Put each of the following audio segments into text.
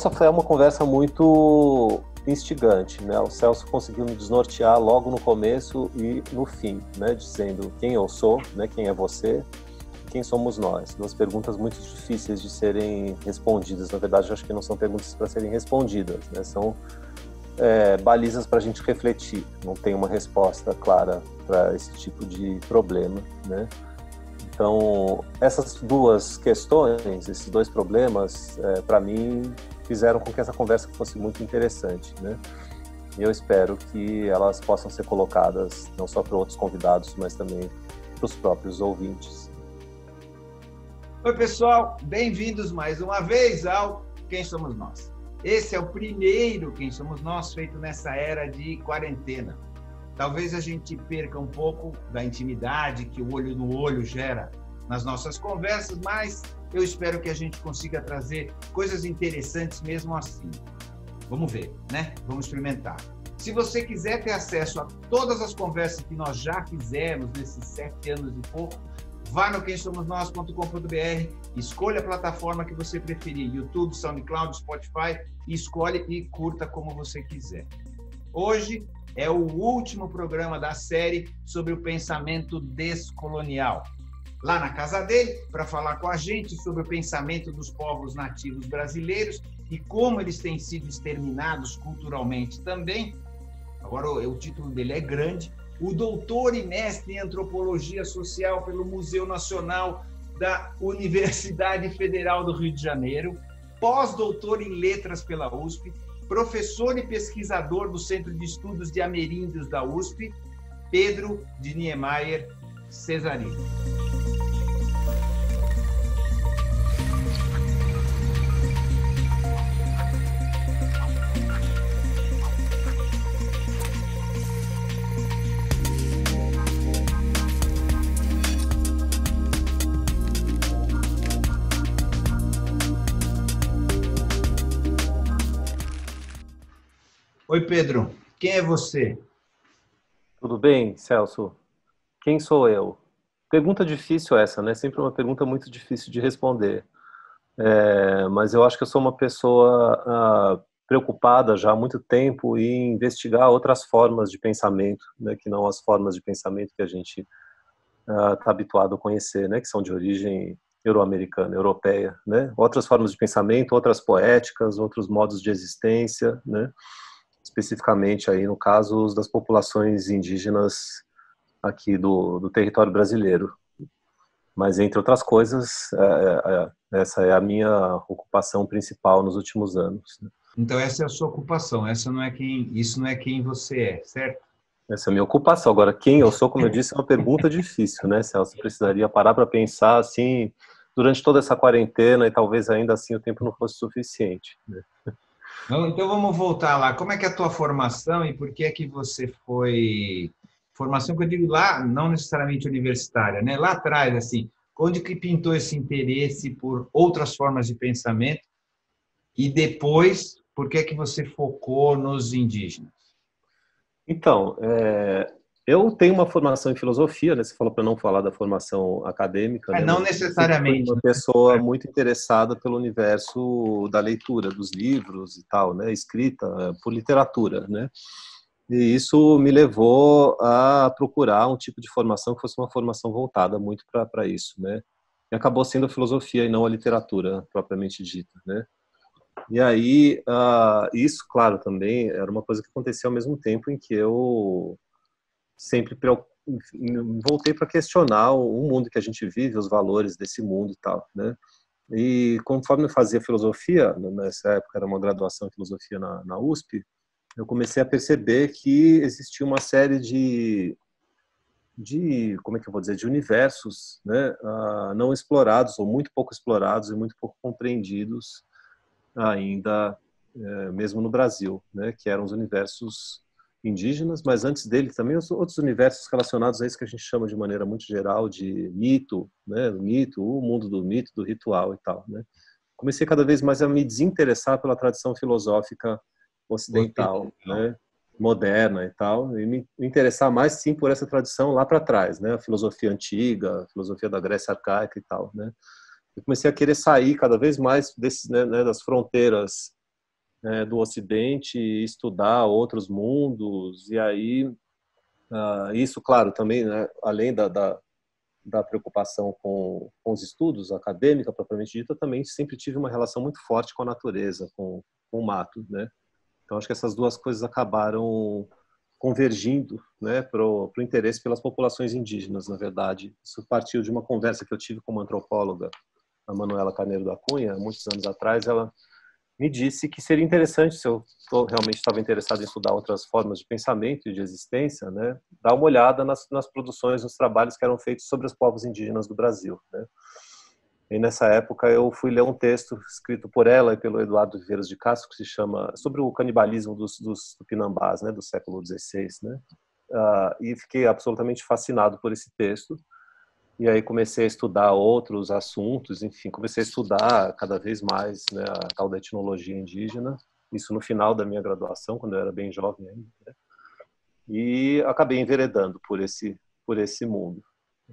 Essa foi uma conversa muito instigante, né? O Celso conseguiu me desnortear logo no começo e no fim, né? Dizendo quem eu sou, né? Quem é você, quem somos nós. Duas perguntas muito difíceis de serem respondidas. Na verdade, eu acho que não são perguntas para serem respondidas, né? São balizas para a gente refletir. Não tem uma resposta clara para esse tipo de problema, né? Então, essas duas questões, esses dois problemas, para mim, fizeram com que essa conversa fosse muito interessante, né? E eu espero que elas possam ser colocadas não só para outros convidados, mas também para os próprios ouvintes. Oi, pessoal, bem-vindos mais uma vez ao Quem Somos Nós. Esse é o primeiro Quem Somos Nós feito nessa era de quarentena. Talvez a gente perca um pouco da intimidade que o olho no olho gera nas nossas conversas, mas eu espero que a gente consiga trazer coisas interessantes mesmo assim. Vamos ver, né? Vamos experimentar. Se você quiser ter acesso a todas as conversas que nós já fizemos nesses 7 anos e pouco, vá no quemsomosnós.com.br, escolha a plataforma que você preferir, YouTube, SoundCloud, Spotify, e escolhe e curta como você quiser. Hoje é o último programa da série sobre o pensamento descolonial. Lá na casa dele, para falar com a gente sobre o pensamento dos povos nativos brasileiros e como eles têm sido exterminados culturalmente também. Agora, o título dele é grande. O doutor e mestre em antropologia social pelo Museu Nacional da Universidade Federal do Rio de Janeiro, pós-doutor em letras pela USP, professor e pesquisador do Centro de Estudos de Ameríndios da USP, Pedro de Niemeyer Cesarini. Oi, Pedro. Quem é você? Tudo bem, Celso? Quem sou eu? Pergunta difícil essa, né? Sempre uma pergunta muito difícil de responder. Mas eu acho que eu sou uma pessoa preocupada já há muito tempo em investigar outras formas de pensamento, né? Que não as formas de pensamento que a gente está habituado a conhecer, né? Que são de origem euro-americana, europeia, né? Outras formas de pensamento, outras poéticas, outros modos de existência, né? Especificamente aí no caso das populações indígenas aqui do território brasileiro. Mas entre outras coisas, essa é a minha ocupação principal nos últimos anos. Então essa é a sua ocupação, isso não é quem você é, certo? Essa é a minha ocupação. Agora, quem eu sou, como eu disse, é uma pergunta difícil, né, Celso? Você precisaria parar para pensar assim durante toda essa quarentena e talvez ainda assim o tempo não fosse suficiente, né? Então vamos voltar lá. Como é que é a tua formação e por que é que você foi... Formação que eu digo lá, não necessariamente universitária, né? Lá atrás, assim, onde que pintou esse interesse por outras formas de pensamento e depois, por que é que você focou nos indígenas? Então, eu tenho uma formação em filosofia, né? Você falou para não falar da formação acadêmica, né? Não Mas eu sempre fui necessariamente. uma pessoa muito interessada pelo universo da leitura, dos livros e tal, né? Escrita por literatura, né? E isso me levou a procurar um tipo de formação que fosse uma formação voltada muito para isso, né? E acabou sendo a filosofia e não a literatura propriamente dita, né? E aí, isso, claro, também era uma coisa que acontecia ao mesmo tempo em que eu sempre voltei para questionar o mundo que a gente vive, os valores desse mundo e tal, né? E conforme eu fazia filosofia, nessa época era uma graduação em filosofia na USP, eu comecei a perceber que existia uma série como é que eu vou dizer, de universos, né, não explorados ou muito pouco explorados e muito pouco compreendidos ainda, mesmo no Brasil, né, que eram os universos indígenas, mas antes dele também os outros universos relacionados a isso que a gente chama de maneira muito geral de mito, né, o mundo do mito, do ritual e tal, né. Comecei cada vez mais a me desinteressar pela tradição filosófica ocidental, né, moderna e tal, e me interessar mais sim por essa tradição lá para trás, né, a filosofia antiga, a filosofia da Grécia arcaica e tal, né. Eu comecei a querer sair cada vez mais desses, né, das fronteiras do Ocidente e estudar outros mundos. E aí, isso, claro, também, né, além da preocupação com os estudos, acadêmica propriamente dita, também sempre tive uma relação muito forte com a natureza, com o mato, né? Então, acho que essas duas coisas acabaram convergindo, né, para o interesse pelas populações indígenas, na verdade. Isso partiu de uma conversa que eu tive com uma antropóloga, a Manuela Carneiro da Cunha, muitos anos atrás. Ela me disse que seria interessante, se eu realmente estava interessado em estudar outras formas de pensamento e de existência, né, dar uma olhada nas produções, nos trabalhos que eram feitos sobre os povos indígenas do Brasil, né. E nessa época eu fui ler um texto escrito por ela e pelo Eduardo Viveiros de Castro, que se chama sobre o canibalismo dos tupinambás, né, do século XVI, né. E fiquei absolutamente fascinado por esse texto. E aí comecei a estudar outros assuntos, enfim, comecei a estudar cada vez mais, né, a tal da etnologia indígena, isso no final da minha graduação, quando eu era bem jovem ainda, né, e acabei enveredando por esse mundo.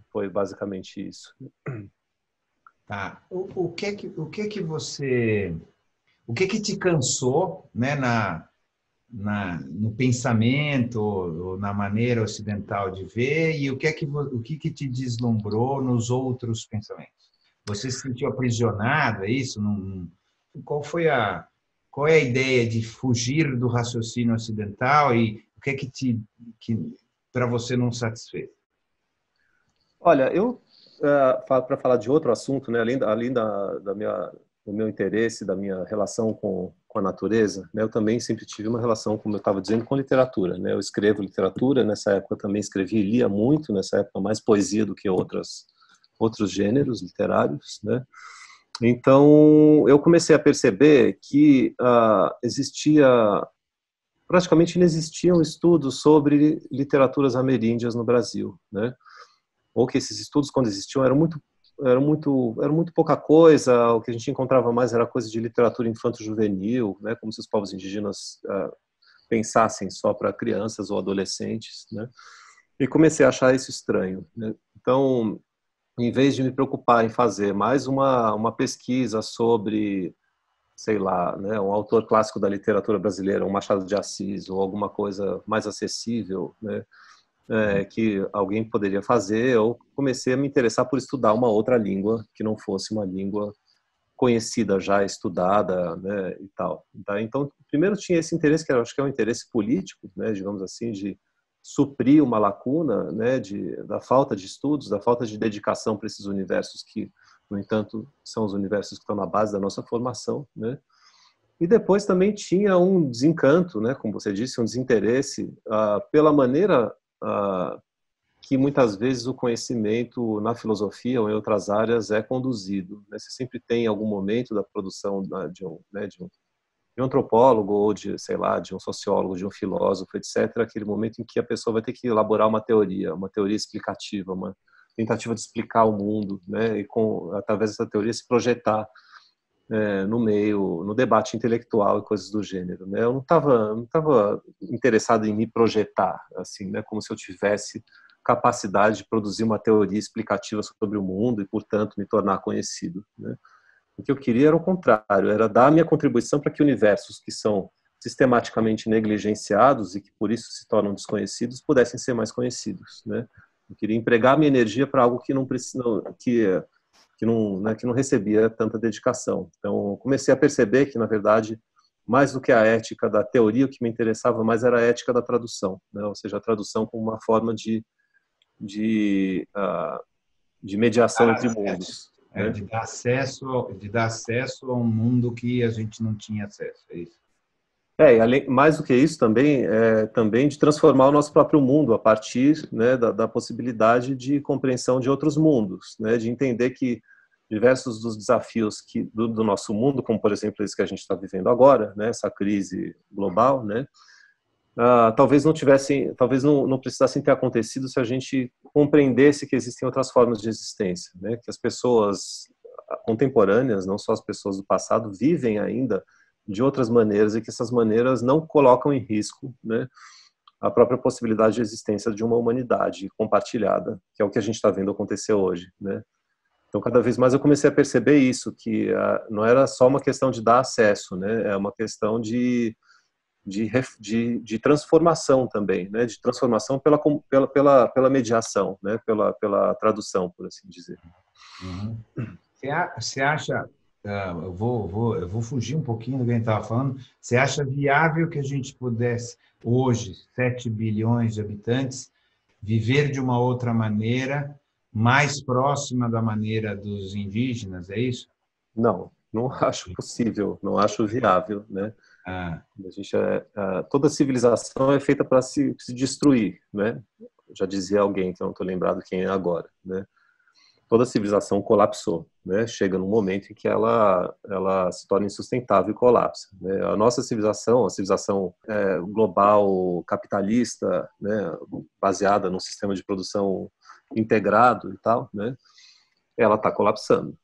Foi basicamente isso. Tá. O que que te cansou, né, no pensamento, ou na maneira ocidental de ver, e o que que te deslumbrou nos outros pensamentos? Você se sentiu aprisionado, é isso? Qual qual é a ideia de fugir do raciocínio ocidental e o que é que para você não satisfez? Olha, eu, para falar de outro assunto, né, além do meu interesse, da minha relação com a natureza, né, eu também sempre tive uma relação, como eu estava dizendo, com literatura, né. Eu escrevo literatura, nessa época eu também escrevi e lia muito, nessa época mais poesia do que outros gêneros literários, né. Então, eu comecei a perceber que praticamente não existiam estudos sobre literaturas ameríndias no Brasil, né? Ou que esses estudos, quando existiam, eram muito pouca coisa. O que a gente encontrava mais era coisa de literatura infanto-juvenil, né? Como se os povos indígenas pensassem só para crianças ou adolescentes, né? E comecei a achar isso estranho, né? Então, em vez de me preocupar em fazer mais uma pesquisa sobre, sei lá, né, um autor clássico da literatura brasileira, um Machado de Assis, ou alguma coisa mais acessível, né, que alguém poderia fazer, eu comecei a me interessar por estudar uma outra língua que não fosse uma língua conhecida já, estudada, né, e tal. Então, primeiro tinha esse interesse, que eu acho que é um interesse político, né, digamos assim, de suprir uma lacuna, né, da falta de estudos, da falta de dedicação para esses universos que, no entanto, são os universos que estão na base da nossa formação, né. E depois também tinha um desencanto, né, como você disse, um desinteresse pela maneira que muitas vezes o conhecimento na filosofia ou em outras áreas é conduzido, né? Você sempre tem algum momento da produção de um antropólogo ou de, sei lá, de um sociólogo, de um filósofo, etc., aquele momento em que a pessoa vai ter que elaborar uma teoria explicativa, uma tentativa de explicar o mundo, né? E através dessa teoria se projetar no debate intelectual e coisas do gênero, né? Eu não estava interessado em me projetar, assim, né? Como se eu tivesse capacidade de produzir uma teoria explicativa sobre o mundo e, portanto, me tornar conhecido, né? O que eu queria era o contrário, era dar a minha contribuição para que universos que são sistematicamente negligenciados e que por isso se tornam desconhecidos pudessem ser mais conhecidos, né? Eu queria empregar a minha energia para algo que não precisa, que não recebia tanta dedicação. Então, comecei a perceber que, na verdade, mais do que a ética da teoria, o que me interessava mais era a ética da tradução, né? Ou seja, a tradução como uma forma de, de mediação entre mundos. Né? De dar acesso a um mundo que a gente não tinha acesso, é isso? E mais do que isso também de transformar o nosso próprio mundo a partir, né, da possibilidade de compreensão de outros mundos, né, de entender que diversos dos desafios do nosso mundo, como por exemplo esse que a gente está vivendo agora, né, essa crise global, né, talvez não precisassem ter acontecido se a gente compreendesse que existem outras formas de existência, né, que as pessoas contemporâneas, não só as pessoas do passado, vivem ainda de outras maneiras e que essas maneiras não colocam em risco, né, a própria possibilidade de existência de uma humanidade compartilhada, que é o que a gente está vendo acontecer hoje, né. Então, cada vez mais eu comecei a perceber isso, que não era só uma questão de dar acesso, né? É uma questão de transformação também, né? De transformação pela mediação, né? Pela tradução, por assim dizer. Uhum. Você acha, eu vou fugir um pouquinho do que a gente estava falando, você acha viável que a gente pudesse, hoje, 7 bilhões de habitantes, viver de uma outra maneira, mais próxima da maneira dos indígenas, é isso? Não, não acho possível, não acho viável, né? Ah, A gente toda civilização é feita para se destruir, né? Já dizia alguém, que eu não estou lembrado quem é agora, né? Toda civilização colapsou, né? Chega num momento em que ela se torna insustentável e colapsa, né? A civilização global capitalista, né? Baseada num sistema de produção integrado e tal, né? Ela está colapsando.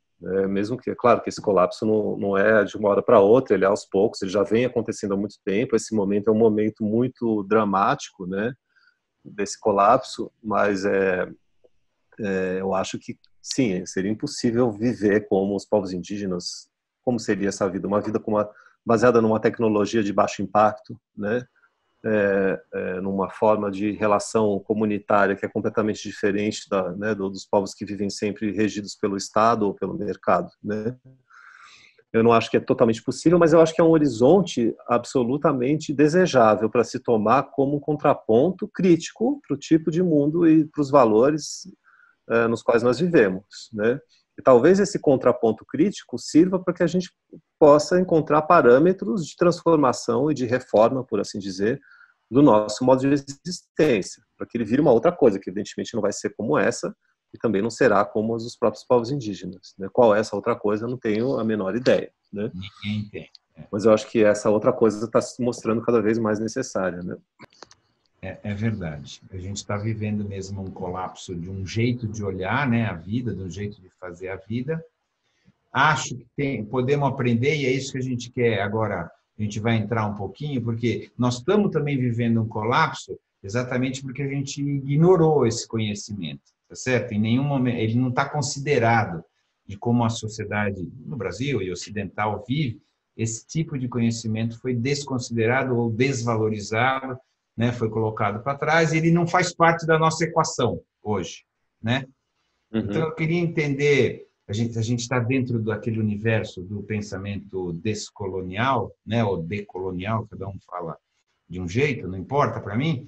Mesmo que, é claro que esse colapso não é de uma hora para outra, ele é aos poucos, ele já vem acontecendo há muito tempo. Esse momento é um momento muito dramático, né? Desse colapso, mas eu acho que sim, seria impossível viver como os povos indígenas. Como seria essa vida? Uma vida baseada numa tecnologia de baixo impacto, né? Numa forma de relação comunitária que é completamente diferente dos povos que vivem sempre regidos pelo Estado ou pelo mercado, né? Eu não acho que é totalmente possível, mas eu acho que é um horizonte absolutamente desejável para se tomar como um contraponto crítico para o tipo de mundo e para os valores nos quais nós vivemos, né? E talvez esse contraponto crítico sirva para que a gente possa encontrar parâmetros de transformação e de reforma, por assim dizer, do nosso modo de existência, para que ele vire uma outra coisa, que evidentemente não vai ser como essa, e também não será como os próprios povos indígenas, né? Qual é essa outra coisa, eu não tenho a menor ideia, né? ninguém tem. Mas eu acho que essa outra coisa está se mostrando cada vez mais necessária, né? É verdade. A gente está vivendo mesmo um colapso de um jeito de olhar, né, a vida, de um jeito de fazer a vida. Acho que podemos aprender, e é isso que a gente quer agora. A gente vai entrar um pouquinho, porque nós estamos também vivendo um colapso exatamente porque a gente ignorou esse conhecimento, tá certo? Em nenhum momento, ele não está considerado de como a sociedade no Brasil e ocidental vive, esse tipo de conhecimento foi desconsiderado ou desvalorizado, né? Foi colocado para trás, e ele não faz parte da nossa equação hoje, né? Então, Uhum. eu queria entender, a gente está dentro daquele universo do pensamento descolonial, né, ou decolonial, cada um fala de um jeito, não importa para mim.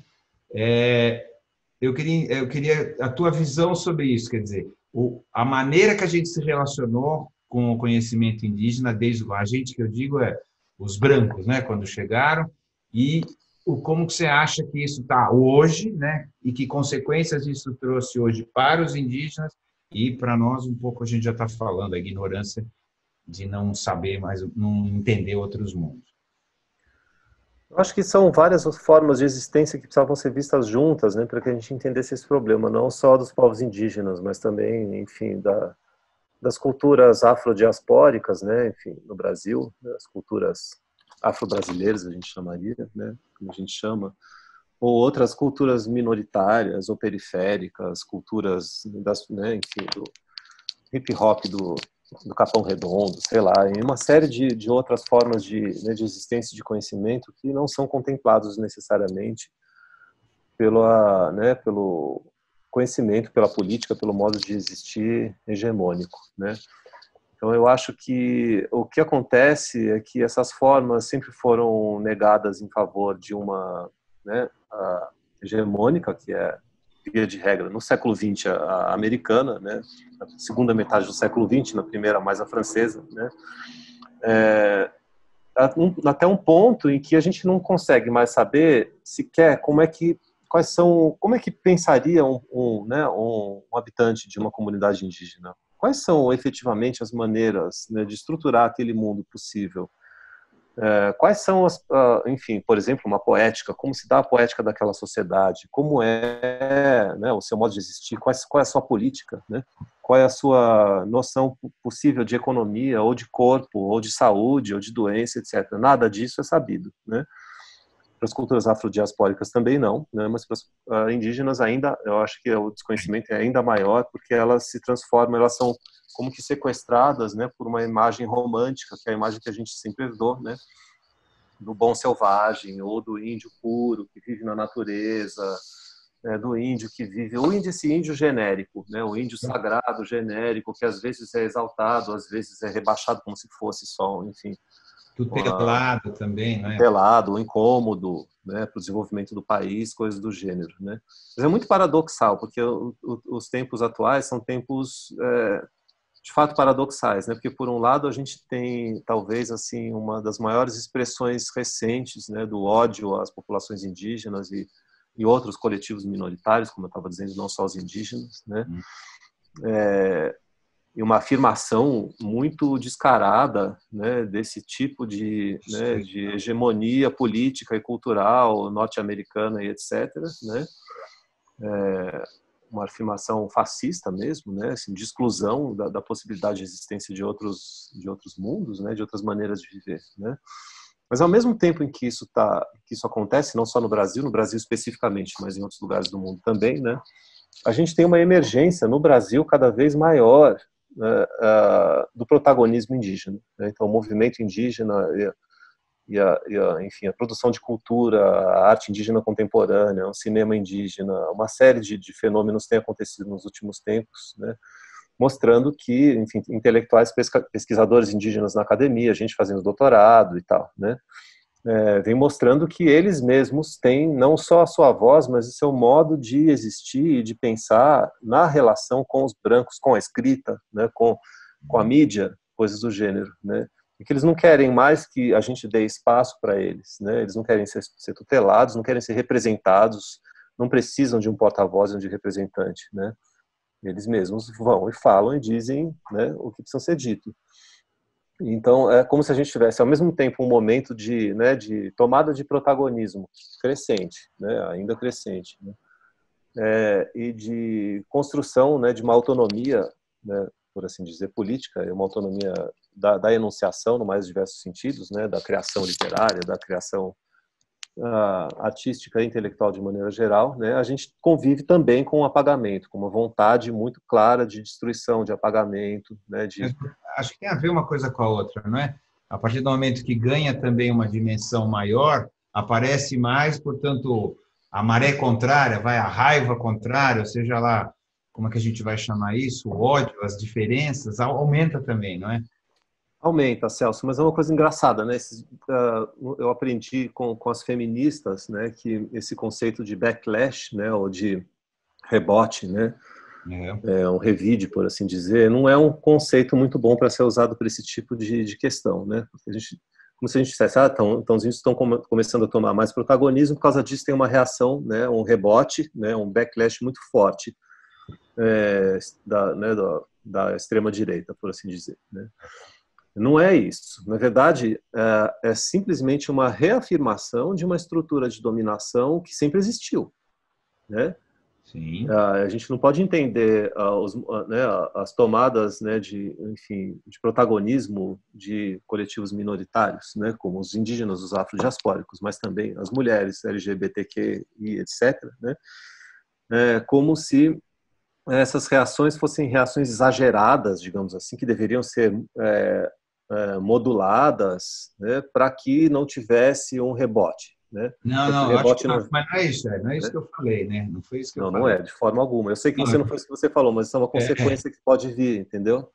Eu queria a tua visão sobre isso, quer dizer, a maneira que a gente se relacionou com o conhecimento indígena, desde a gente que eu digo os brancos, né, quando chegaram, e como que você acha que isso está hoje, né, e que consequências isso trouxe hoje para os indígenas e para nós um pouco a gente já está falando, a ignorância de não saber mais, não entender outros mundos. Eu acho que são várias formas de existência que precisavam ser vistas juntas, né, para que a gente entendesse esse problema, não só dos povos indígenas, mas também, enfim, das culturas afrodiaspóricas, né, enfim, no Brasil, né, as culturas afro-brasileiras, a gente chamaria, né, como a gente chama, ou outras culturas minoritárias ou periféricas, culturas né, enfim, do hip hop do Capão Redondo, sei lá, e uma série de outras formas de existência de conhecimento que não são contemplados necessariamente pelo conhecimento, pela política, pelo modo de existir hegemônico, né? Então eu acho que o que acontece é que essas formas sempre foram negadas em favor de uma, né, hegemônica, que é via de regra no século XX a americana, né, na segunda metade do século XX, na primeira mais a francesa, né, até um ponto em que a gente não consegue mais saber sequer como é que pensaria né, um habitante de uma comunidade indígena. Quais são efetivamente as maneiras, né, de estruturar aquele mundo possível? Quais são enfim, por exemplo, uma poética, como se dá a poética daquela sociedade, como é, né, o seu modo de existir, qual é a sua política, né? Qual é a sua noção possível de economia, ou de corpo, ou de saúde, ou de doença, etc. Nada disso é sabido, né? as culturas afrodiaspóricas também não, né? Mas para as indígenas ainda, eu acho que o desconhecimento é ainda maior, porque elas se transformam, elas são como que sequestradas, né, por uma imagem romântica, que é a imagem que a gente sempre herdou, né, do bom selvagem, ou do índio puro, que vive na natureza, do índio que vive, esse índio genérico, né, o índio sagrado genérico, que às vezes é exaltado, às vezes é rebaixado como se fosse só, enfim, tutelado também, né? Tutelado, incômodo, né, para o desenvolvimento do país, coisas do gênero, né. Mas é muito paradoxal, porque os tempos atuais são tempos de fato paradoxais, né? Porque por um lado a gente tem talvez assim uma das maiores expressões recentes, né, do ódio às populações indígenas e outros coletivos minoritários, como eu estava dizendo, não só os indígenas, né? E uma afirmação muito descarada, né, desse tipo né, de hegemonia política e cultural norte-americana e etc., né? Uma afirmação fascista mesmo, né, assim, de exclusão da possibilidade de existência de outros mundos, né, de outras maneiras de viver, né. Mas ao mesmo tempo em que isso acontece, não só no Brasil especificamente, mas em outros lugares do mundo também, né, a gente tem uma emergência no Brasil cada vez maior, né, do protagonismo indígena, né. Então o movimento indígena enfim, a produção de cultura, a arte indígena contemporânea, o cinema indígena, uma série de fenômenos tem acontecido nos últimos tempos, né, mostrando que, enfim, intelectuais, pesquisadores indígenas na academia, gente fazendo doutorado e tal, né, vem mostrando que eles mesmos têm não só a sua voz, mas o seu modo de existir e de pensar na relação com os brancos, com a escrita, né, com a mídia, coisas do gênero, né. E que eles não querem mais que a gente dê espaço para eles, né? Eles não querem ser tutelados, não querem ser representados, não precisam de um porta-voz ou de representante, né? Eles mesmos vão e falam e dizem, né, o que precisa ser dito. Então, é como se a gente tivesse, ao mesmo tempo, um momento né, de tomada de protagonismo crescente, né, ainda crescente, né, e de construção, né, de uma autonomia, né, por assim dizer, política, uma autonomia da enunciação, no mais diversos sentidos, né, da criação literária, da criação artística e intelectual de maneira geral, né, a gente convive também com o apagamento, com uma vontade muito clara de destruição, de apagamento, né, Acho que tem a ver uma coisa com a outra, não é? A partir do momento que ganha também uma dimensão maior, aparece mais, portanto, a maré contrária, vai a raiva contrária, ou seja lá, como é que a gente vai chamar isso? O ódio, as diferenças, aumenta também, não é? Aumenta, Celso, mas é uma coisa engraçada, né? Eu aprendi com as feministas, né, que esse conceito de backlash, né, ou de rebote, né, um revide, por assim dizer, não é um conceito muito bom para ser usado para esse tipo de questão, né? Porque como se a gente dissesse, então os índios estão começando a tomar mais protagonismo, por causa disso tem uma reação, né, um rebote, né, um backlash muito forte da extrema-direita, por assim dizer, né? Não é isso. Na verdade, é simplesmente uma reafirmação de uma estrutura de dominação que sempre existiu, né? Sim. A gente não pode entender as tomadas, né, enfim, de protagonismo de coletivos minoritários, né, como os indígenas, os afrodiaspóricos, mas também as mulheres, LGBTQ e etc., né, como se essas reações fossem reações exageradas, digamos assim, que deveriam ser moduladas, né, para que não tivesse um rebote, né? Não, acho que não, mas não é isso, não é isso que eu falei, né? Não foi isso que eu falei. Não é, de forma alguma. Eu sei que não foi isso que você falou, mas isso é uma consequência que pode vir, entendeu?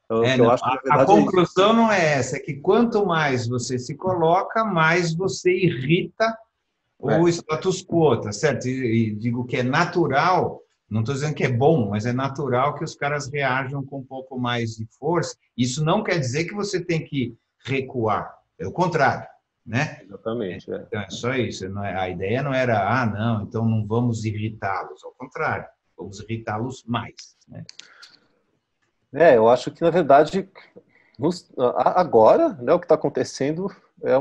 Então, eu acho que, na verdade, a conclusão não é essa, é que quanto mais você se coloca, mais você irrita o status quo, tá certo? E digo que é natural, não estou dizendo que é bom, mas é natural que os caras reajam com um pouco mais de força. Isso não quer dizer que você tem que recuar, é o contrário, né? Exatamente. Então, é só isso. A ideia não era, não, então não vamos irritá-los, ao contrário, vamos irritá-los mais, né? Eu acho que, na verdade, agora, né, o que está acontecendo é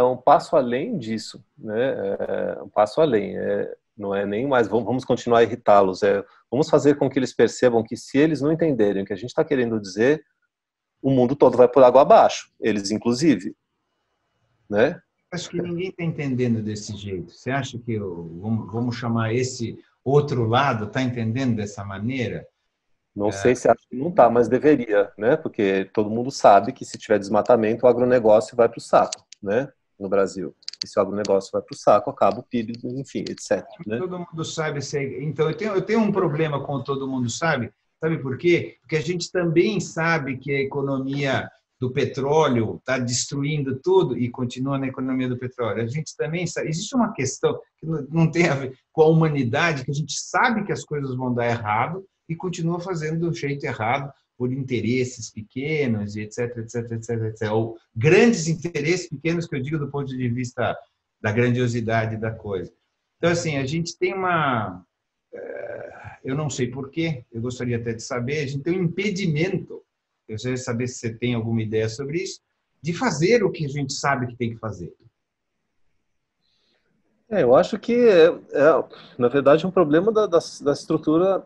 um passo além disso, né? Um passo além. Não é nem mais vamos continuar a irritá-los, vamos fazer com que eles percebam que, se eles não entenderem o que a gente está querendo dizer, o mundo todo vai por água abaixo, eles inclusive, né? Acho que ninguém está entendendo desse jeito. Você acha que vamos chamar esse outro lado, está entendendo dessa maneira? Não sei se acho que não está, mas deveria, né? Porque todo mundo sabe que se tiver desmatamento, o agronegócio vai para o saco, né? No Brasil. E se o agronegócio vai para o saco, acaba o PIB, enfim, etc. Né? Todo mundo sabe. Então, eu tenho um problema com todo mundo sabe. Sabe por quê? Porque a gente também sabe que a economia do petróleo está destruindo tudo e continua na economia do petróleo. A gente também sabe. Existe uma questão que não tem a ver com a humanidade, que a gente sabe que as coisas vão dar errado e continua fazendo do jeito errado por interesses pequenos, e etc, etc, etc, etc. Ou grandes interesses pequenos, que eu digo do ponto de vista da grandiosidade da coisa. Então, assim, a gente tem eu não sei por quê, eu gostaria até de saber, a gente tem um impedimento, eu gostaria de saber se você tem alguma ideia sobre isso, de fazer o que a gente sabe que tem que fazer. Eu acho que, na verdade, um problema da estrutura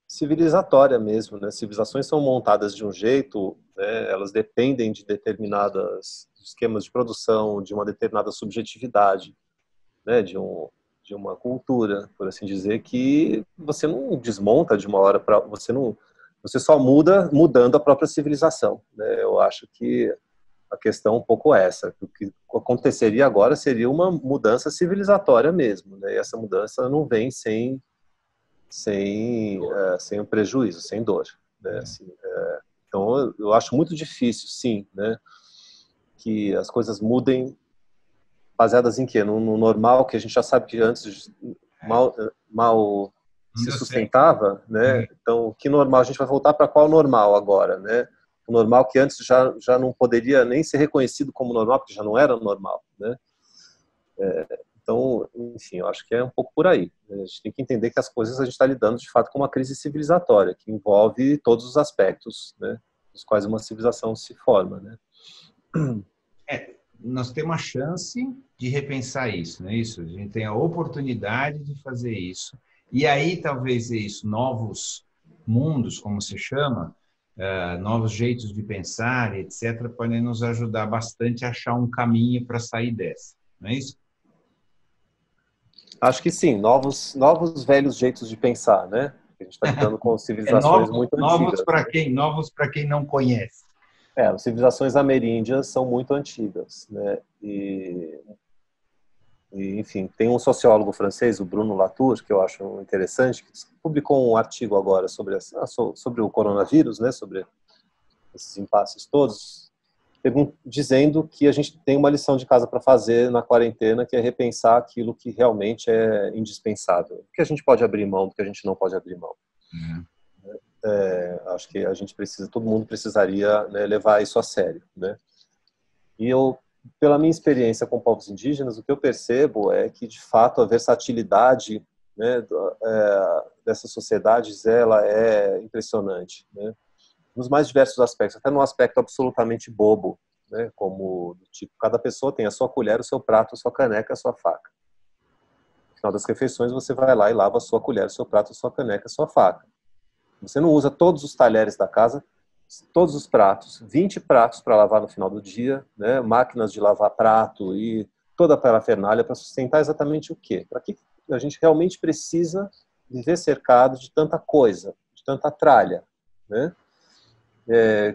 civilizatória mesmo, né? Civilizações são montadas de um jeito, né? Elas dependem de determinados esquemas de produção, de uma determinada subjetividade, né? De uma cultura, por assim dizer, que você não desmonta de uma hora para você só muda mudando a própria civilização, né? Eu acho que a questão é um pouco essa. O que aconteceria agora seria uma mudança civilizatória mesmo, né? E essa mudança não vem sem um prejuízo, sem dor, né? Assim, então, eu acho muito difícil, sim, né? Que as coisas mudem baseadas em quê? No normal, que a gente já sabe que antes mal Não se deu certo. sustentava, né? Então, que normal? A gente vai voltar para qual normal agora, né? O normal que antes já não poderia nem ser reconhecido como normal, porque já não era normal, né? Então, enfim, eu acho que é um pouco por aí. A gente tem que entender que as coisas a gente está lidando, de fato, com uma crise civilizatória, que envolve todos os aspectos, né? Dos quais uma civilização se forma, né? Nós temos uma chance de repensar isso, não é isso? A gente tem a oportunidade de fazer isso. E aí, talvez isso, novos mundos, como se chama, novos jeitos de pensar, etc., podem nos ajudar bastante a achar um caminho para sair dessa, não é isso? Acho que sim, novos velhos jeitos de pensar, né? A gente está lidando com civilizações muito Novos antigas, para né? quem? Novos para quem não conhece. As civilizações ameríndias são muito antigas, né? Enfim, tem um sociólogo francês, o Bruno Latour, que eu acho interessante, que publicou um artigo agora sobre o coronavírus, né? Sobre esses impasses todos, dizendo que a gente tem uma lição de casa para fazer na quarentena, que é repensar aquilo que realmente é indispensável. O que a gente pode abrir mão, do que a gente não pode abrir mão. Acho que a gente precisa, todo mundo precisaria, né, levar isso a sério, né? E eu, pela minha experiência com povos indígenas, o que eu percebo é que, de fato, a versatilidade, né, dessas sociedades, ela é impressionante, né? Nos mais diversos aspectos, até num aspecto absolutamente bobo, né? Como, tipo, cada pessoa tem a sua colher, o seu prato, a sua caneca, a sua faca. No final das refeições, você vai lá e lava a sua colher, o seu prato, a sua caneca, a sua faca. Você não usa todos os talheres da casa, todos os pratos, 20 pratos para lavar no final do dia, né? Máquinas de lavar prato e toda a parafernália para sustentar exatamente o quê? Para que a gente realmente precisa viver cercado de tanta coisa, de tanta tralha, né?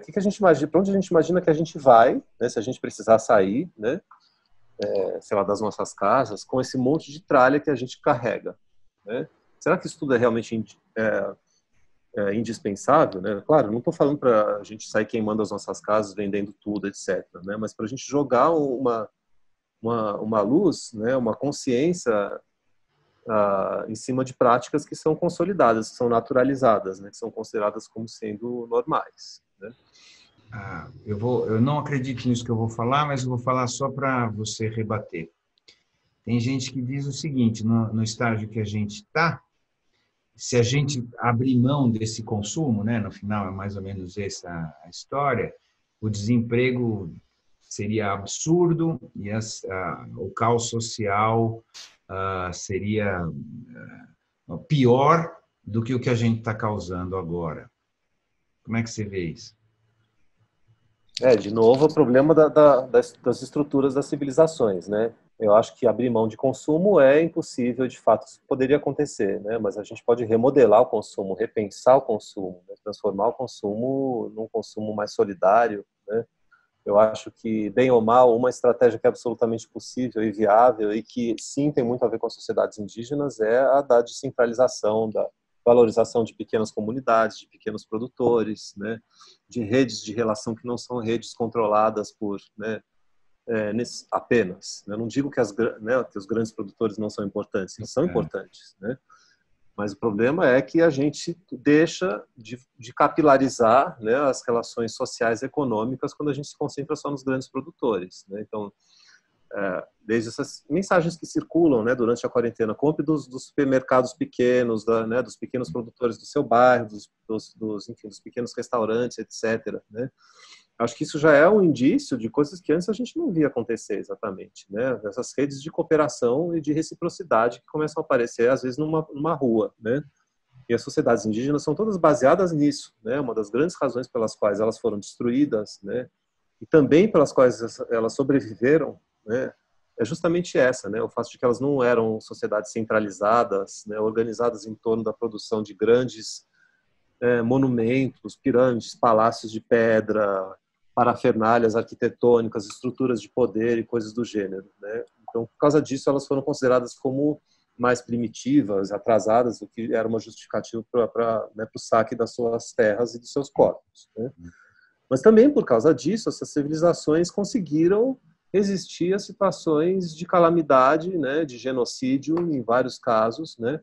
Que a gente imagina, para onde a gente imagina que a gente vai, né, se a gente precisar sair, né, sei lá, das nossas casas, com esse monte de tralha que a gente carrega, né? Será que isso tudo é realmente indispensável, né? Claro, não estou falando para a gente sair queimando as nossas casas, vendendo tudo, etc., né? Mas para a gente jogar uma luz, né, uma consciência em cima de práticas que são consolidadas, que são naturalizadas, né, que são consideradas como sendo normais, né? Eu não acredito nisso que eu vou falar, mas eu vou falar só para você rebater. Tem gente que diz o seguinte, no estágio que a gente está, se a gente abrir mão desse consumo, né, no final é mais ou menos essa a história, o desemprego seria absurdo e o caos social seria pior do que o que a gente está causando agora. Como é que você vê isso? De novo, o problema das estruturas das civilizações, né? Eu acho que abrir mão de consumo é impossível, de fato, isso poderia acontecer, né? Mas a gente pode remodelar o consumo, repensar o consumo, né? Transformar o consumo num consumo mais solidário, né? Eu acho que, bem ou mal, uma estratégia que é absolutamente possível e viável e que, sim, tem muito a ver com as sociedades indígenas é a da descentralização, da valorização de pequenas comunidades, de pequenos produtores, né, de redes de relação que não são redes controladas por, né, apenas. Eu não digo que, que os grandes produtores não são importantes, eles são É. importantes, né? Mas o problema é que a gente deixa de capilarizar, né, as relações sociais e econômicas quando a gente se concentra só nos grandes produtores, né? Então, desde essas mensagens que circulam, né, durante a quarentena, compre dos supermercados pequenos, né, dos pequenos produtores do seu bairro, enfim, dos pequenos restaurantes, etc., né? Acho que isso já é um indício de coisas que antes a gente não via acontecer exatamente, né? Essas redes de cooperação e de reciprocidade que começam a aparecer, às vezes, numa rua, né? E as sociedades indígenas são todas baseadas nisso, né? Uma das grandes razões pelas quais elas foram destruídas, né? E também pelas quais elas sobreviveram, né? É justamente essa, né? O fato de que elas não eram sociedades centralizadas, né? Organizadas em torno da produção de grandes monumentos, pirâmides, palácios de pedra, parafernálias arquitetônicas, estruturas de poder e coisas do gênero, né? Então, por causa disso, elas foram consideradas como mais primitivas, atrasadas, o que era uma justificativa para né, o saque das suas terras e dos seus corpos, né? Mas também por causa disso, essas civilizações conseguiram resistir a situações de calamidade, né, de genocídio em vários casos, né?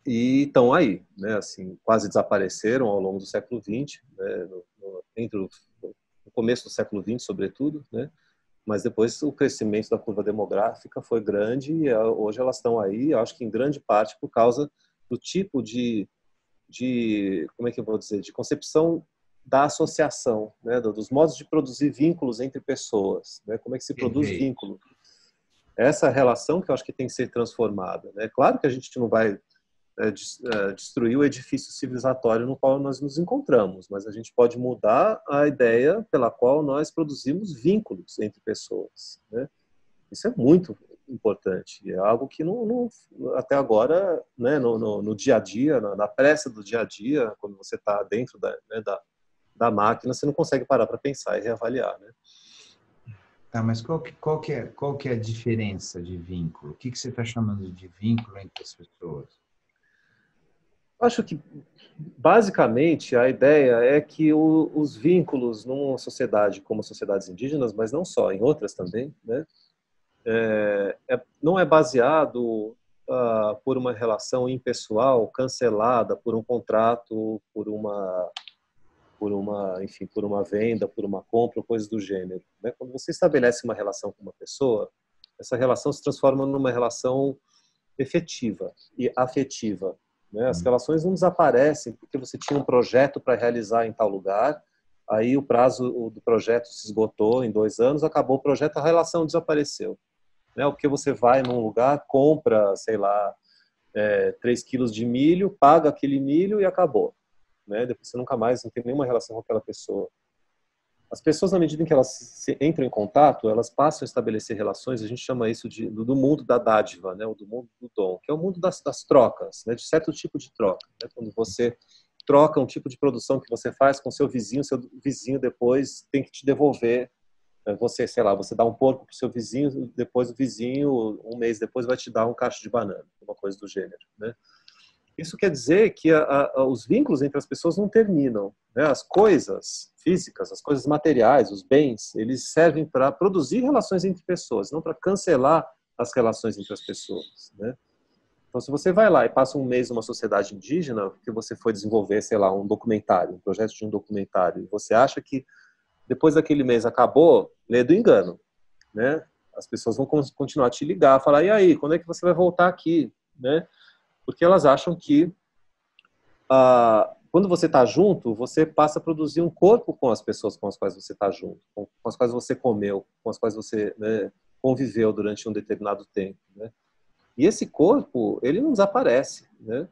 E estão aí, né? Assim, quase desapareceram ao longo do século XX, né? No começo do século XX, sobretudo, né? Mas depois o crescimento da curva demográfica foi grande e hoje elas estão aí, eu acho que em grande parte por causa do tipo como é que eu vou dizer, de concepção da associação, né? Dos modos de produzir vínculos entre pessoas, né? Como é que se produz Perfeito. vínculo? Essa relação que eu acho que tem que ser transformada, né? Claro que a gente não vai destruir o edifício civilizatório no qual nós nos encontramos, mas a gente pode mudar a ideia pela qual nós produzimos vínculos entre pessoas, né? Isso é muito importante, é algo que até agora, né, no dia a dia, na pressa do dia a dia, quando você está dentro da máquina, você não consegue parar para pensar e reavaliar, né? Tá, mas qual que é a diferença de vínculo? O que você está chamando de vínculo entre as pessoas? Acho que, basicamente, a ideia é que os vínculos numa sociedade como as sociedades indígenas, mas não só, em outras também, né, não é baseado por uma relação impessoal cancelada por um contrato, enfim, por uma venda, por uma compra, ou coisas do gênero, né? Quando você estabelece uma relação com uma pessoa, essa relação se transforma numa relação efetiva e afetiva, né? As relações não desaparecem porque você tinha um projeto para realizar em tal lugar, aí o prazo do projeto se esgotou em 2 anos, acabou o projeto, a relação desapareceu, né? Porque você vai num lugar, compra, sei lá, 3 quilos de milho, paga aquele milho e acabou, né? Depois você nunca mais não tem nenhuma relação com aquela pessoa. As pessoas, na medida em que elas entram em contato, elas passam a estabelecer relações, a gente chama isso do mundo da dádiva, né? Do mundo do dom, que é o mundo das trocas, né? De certo tipo de troca, né? Quando você troca um tipo de produção que você faz com seu vizinho depois tem que te devolver. Você, sei lá, você dá um porco para o seu vizinho, depois o vizinho, um mês depois, vai te dar um cacho de banana, uma coisa do gênero, né? Isso quer dizer que os vínculos entre as pessoas não terminam, né? As coisas físicas, as coisas materiais, os bens, eles servem para produzir relações entre pessoas, não para cancelar as relações entre as pessoas, né? Então, se você vai lá e passa um mês numa sociedade indígena, porque você foi desenvolver, sei lá, um documentário, um projeto de um documentário, e você acha que depois daquele mês acabou, lê do engano, né? As pessoas vão continuar a te ligar, falar, e aí, quando é que você vai voltar aqui, né? Porque elas acham que quando você está junto, você passa a produzir um corpo com as pessoas com as quais você está junto, com as quais você comeu, com as quais você, né, conviveu durante um determinado tempo, né? E esse corpo, ele não desaparece, né?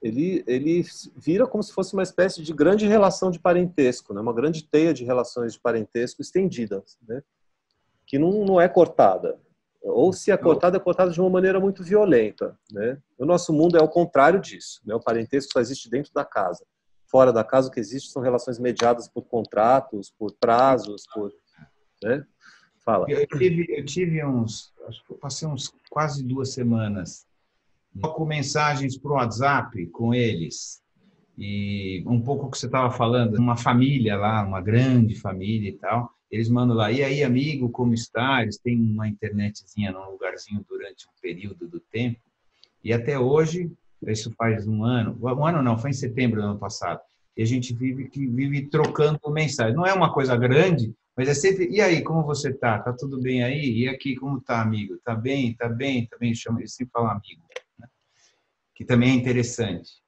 ele vira como se fosse uma espécie de grande relação de parentesco, né? Uma grande teia de relações de parentesco estendidas, né? Que não é cortada. Ou se é cortada de uma maneira muito violenta, né? O nosso mundo é o contrário disso, né? O parentesco só existe dentro da casa. Fora da casa, o que existe são relações mediadas por contratos, por prazos, né? Fala. Eu tive acho que eu passei uns quase 2 semanas com mensagens para o WhatsApp com eles. E um pouco o que você estava falando, uma família lá, uma grande família e tal, eles mandam lá, e aí, amigo, como está? Eles têm uma internetzinha num lugarzinho durante um período do tempo, e até hoje, isso faz um ano não, foi em setembro do ano passado, e a gente vive trocando mensagem. Não é uma coisa grande, mas é sempre, e aí, como você está? Está tudo bem aí? E aqui, como está, amigo? Está bem, está bem, está bem, chama, eles sempre falam amigo, né? Que também é interessante.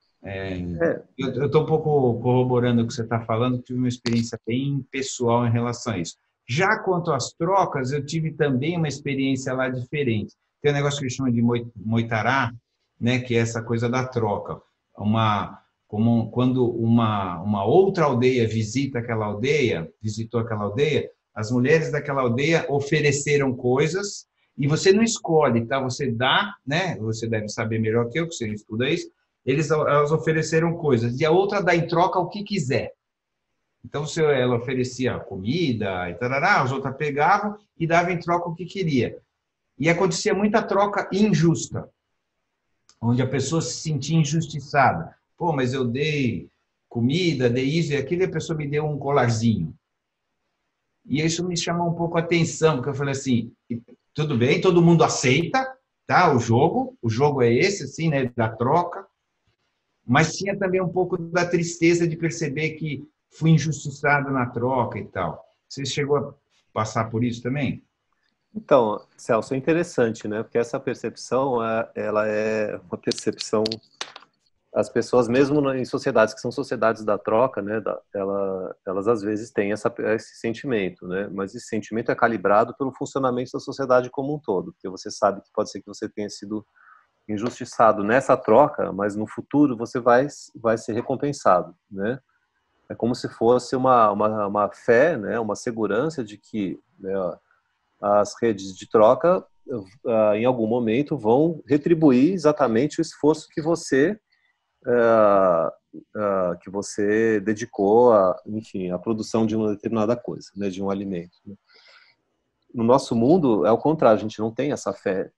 Eu estou um pouco corroborando o que você está falando, tive uma experiência bem pessoal em relação a isso. Já quanto às trocas, eu tive também uma experiência lá diferente. Tem um negócio que eles chamam de moitará, né, que é essa coisa da troca. Quando uma outra aldeia visitou aquela aldeia, as mulheres daquela aldeia ofereceram coisas e você não escolhe, tá? Você dá, né? Você deve saber melhor que eu, que você estuda isso. Elas ofereceram coisas, e a outra dá em troca o que quiser. Então, ela oferecia comida, e tarará, as outras pegavam e davam em troca o que queria. E acontecia muita troca injusta, onde a pessoa se sentia injustiçada. Pô, mas eu dei comida, dei isso e aquilo, e a pessoa me deu um colarzinho. E isso me chamou um pouco a atenção, porque eu falei assim, tudo bem, todo mundo aceita, tá? O jogo é esse, assim, né, da troca, mas tinha também um pouco da tristeza de perceber que fui injustiçado na troca e tal. Você chegou a passar por isso também? Então, Celso, é interessante, né? Porque essa percepção, ela é uma percepção. As pessoas, mesmo em sociedades que são sociedades da troca, né? Elas às vezes têm esse sentimento, né? Mas esse sentimento é calibrado pelo funcionamento da sociedade como um todo, porque você sabe que pode ser que você tenha sido injustiçado nessa troca, mas no futuro você vai ser recompensado, né? É como se fosse uma fé, né? Uma segurança de que, né, as redes de troca, em algum momento, vão retribuir exatamente o esforço que você dedicou enfim, à produção de uma determinada coisa, né, de um alimento. No nosso mundo, é o contrário, a gente não tem essa fé,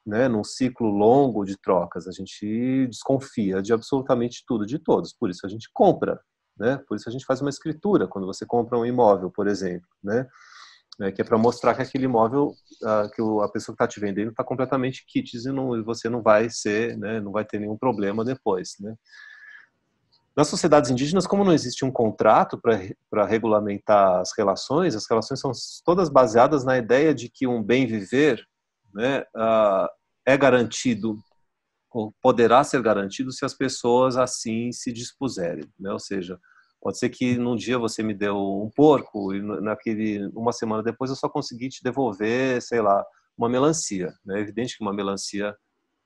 né, num ciclo longo de trocas. A gente desconfia de absolutamente tudo, de todos. Por isso a gente compra, né? Por isso a gente faz uma escritura quando você compra um imóvel, por exemplo, né? Que é para mostrar que aquele imóvel, que a pessoa que está te vendendo está completamente quites e você não vai ser, né, não vai ter nenhum problema depois, né? Nas sociedades indígenas, como não existe um contrato para regulamentar as relações são todas baseadas na ideia de que um bem viver, né, é garantido, ou poderá ser garantido se as pessoas assim se dispuserem, né? Ou seja, pode ser que num dia você me deu um porco e uma semana depois eu só consegui te devolver, sei lá, uma melancia, né? É evidente que uma melancia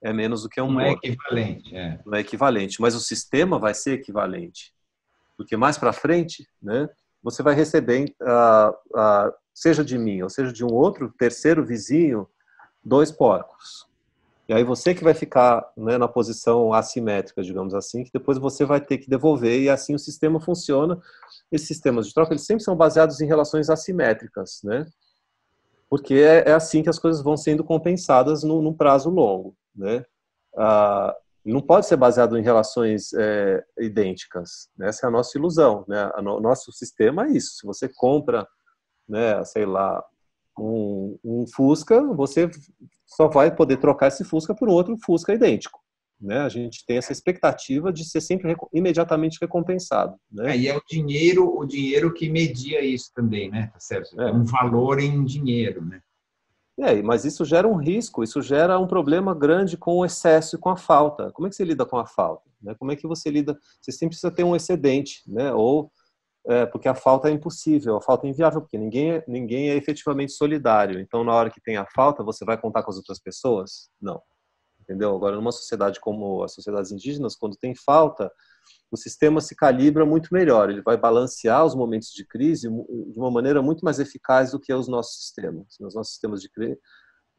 é menos do que um Não é porco. equivalente, Não é equivalente, mas o sistema vai ser equivalente. Porque mais para frente, né, você vai receber, seja de mim ou seja de um outro terceiro vizinho, 2 porcos. E aí você que vai ficar, né, na posição assimétrica, digamos assim, que depois você vai ter que devolver, e assim o sistema funciona. Esses sistemas de troca, eles sempre são baseados em relações assimétricas, né? Porque é assim que as coisas vão sendo compensadas num prazo longo, né? Não pode ser baseado em relações idênticas, né? Essa é a nossa ilusão, né? Nosso sistema é isso. Se você compra, né, sei lá, um Fusca, você só vai poder trocar esse Fusca por outro Fusca idêntico, né? A gente tem essa expectativa de ser sempre imediatamente recompensado, né? E é o dinheiro que media isso também, né? Tá certo? É um valor em dinheiro, né? Mas isso gera um risco, isso gera um problema grande com o excesso e com a falta. Como é que você lida com a falta, né? Como é que você lida? Você sempre precisa ter um excedente, né? Ou porque a falta é impossível, a falta é inviável, porque ninguém é efetivamente solidário. Então, na hora que tem a falta, você vai contar com as outras pessoas? Não. entendeu? Agora, numa sociedade como as sociedades indígenas, quando tem falta, o sistema se calibra muito melhor, ele vai balancear os momentos de crise de uma maneira muito mais eficaz do que os nossos sistemas. Os nossos sistemas de crise,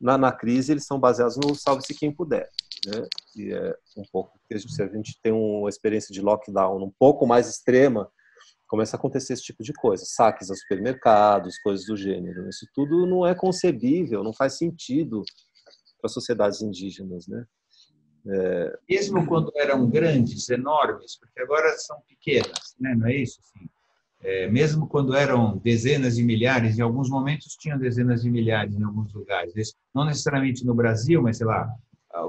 na crise, eles são baseados no salve-se quem puder, né? E é um pouco, se a gente tem uma experiência de lockdown um pouco mais extrema, começa a acontecer esse tipo de coisa, saques a supermercados, coisas do gênero. Isso tudo não é concebível, não faz sentido para sociedades indígenas, né? Mesmo quando eram grandes, enormes, porque agora são pequenas, né? Não é isso? Assim, mesmo quando eram dezenas de milhares, em alguns momentos tinham dezenas de milhares em alguns lugares. Não necessariamente no Brasil, mas, sei lá,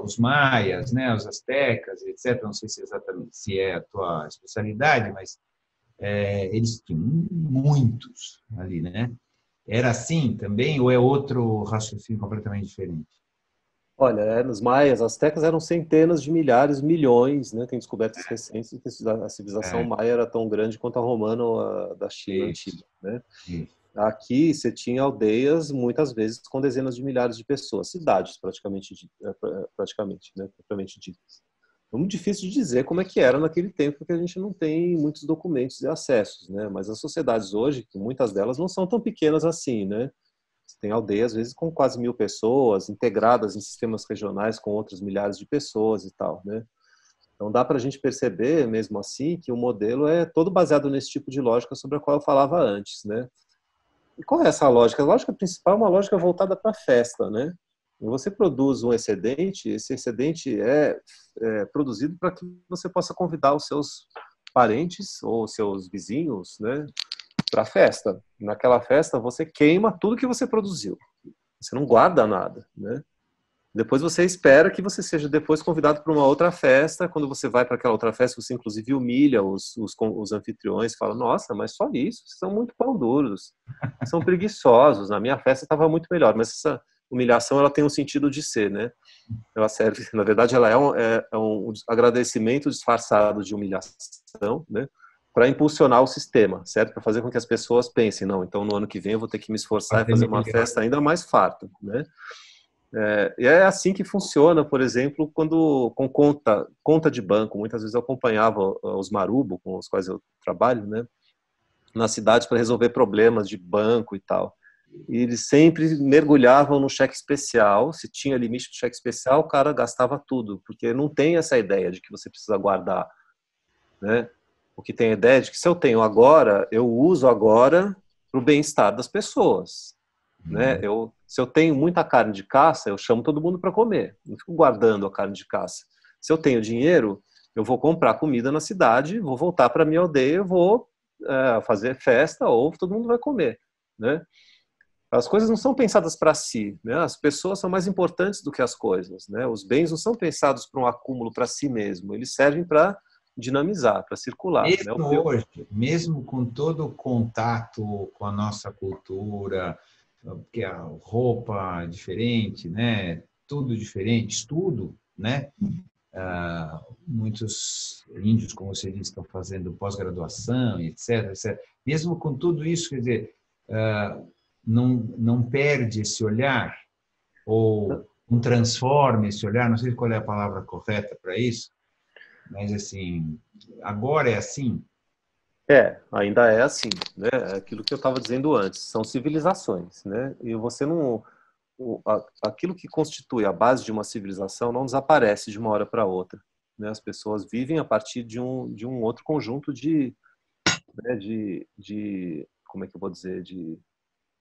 os maias, né? Os astecas, etc. Não sei se exatamente se é a tua especialidade, mas eles tinham muitos ali, né? Era assim também ou é outro raciocínio completamente diferente? Olha, nos maias, astecas eram centenas de milhares, milhões, né? Tem descobertas recentes que a civilização É, maia era tão grande quanto a romana ou a da China isso, antiga, né? isso. Aqui você tinha aldeias, muitas vezes, com dezenas de milhares de pessoas, cidades praticamente, né? Propriamente ditas. É muito difícil de dizer como é que era naquele tempo, porque a gente não tem muitos documentos e acessos, né? Mas as sociedades hoje, muitas delas não são tão pequenas assim, né? Você tem aldeias, às vezes, com quase 1.000 pessoas, integradas em sistemas regionais com outros milhares de pessoas e tal, né? Então dá para a gente perceber, mesmo assim, que o modelo é todo baseado nesse tipo de lógica sobre a qual eu falava antes, né? E qual é essa lógica? A lógica principal é uma lógica voltada para a festa, né? Você produz um excedente, esse excedente é produzido para que você possa convidar os seus parentes ou seus vizinhos, né, para a festa. Naquela festa você queima tudo que você produziu. Você não guarda nada, né? Depois você espera que você seja depois convidado para uma outra festa. Quando você vai para aquela outra festa, você inclusive humilha os anfitriões, fala: nossa, mas só isso, vocês são muito pão duros, são preguiçosos. Na minha festa estava muito melhor. Mas essa humilhação ela tem um sentido de ser, né? Ela serve, na verdade, ela é um agradecimento disfarçado de humilhação, né? Para impulsionar o sistema, certo? Para fazer com que as pessoas pensem: não, então no ano que vem eu vou ter que me esforçar e Fazer fazer uma melhor. festa ainda mais farta, né? E é assim que funciona, por exemplo, quando com conta de banco. Muitas vezes eu acompanhava os marubo, com os quais eu trabalho, né, nas cidades para resolver problemas de banco e tal. E eles sempre mergulhavam no cheque especial. Se tinha limite do cheque especial, o cara gastava tudo, porque não tem essa ideia de que você precisa guardar, né? O que tem a ideia de que se eu tenho agora, eu uso agora para o bem-estar das pessoas, né? Se eu tenho muita carne de caça, eu chamo todo mundo para comer. Não fico guardando a carne de caça. Se eu tenho dinheiro, eu vou comprar comida na cidade, vou voltar para minha aldeia, vou fazer festa ou todo mundo vai comer, né? As coisas não são pensadas para si, né? As pessoas são mais importantes do que as coisas, né? Os bens não são pensados para um acúmulo para si mesmo, eles servem para dinamizar, para circular, né? Mesmo hoje, mesmo com todo o contato com a nossa cultura, porque a roupa é diferente, né? Tudo diferente, estudo, né? Muitos índios, como você disse, estão fazendo pós-graduação, etc, etc. Mesmo com tudo isso, quer dizer, não perde esse olhar ou não transforma esse olhar, não sei qual é a palavra correta para isso, mas assim, agora é assim. Ainda é assim, né? É aquilo que eu estava dizendo antes, são civilizações, né? E você não, aquilo que constitui a base de uma civilização não desaparece de uma hora para outra, né? As pessoas vivem a partir de um outro conjunto né, como é que eu vou dizer, de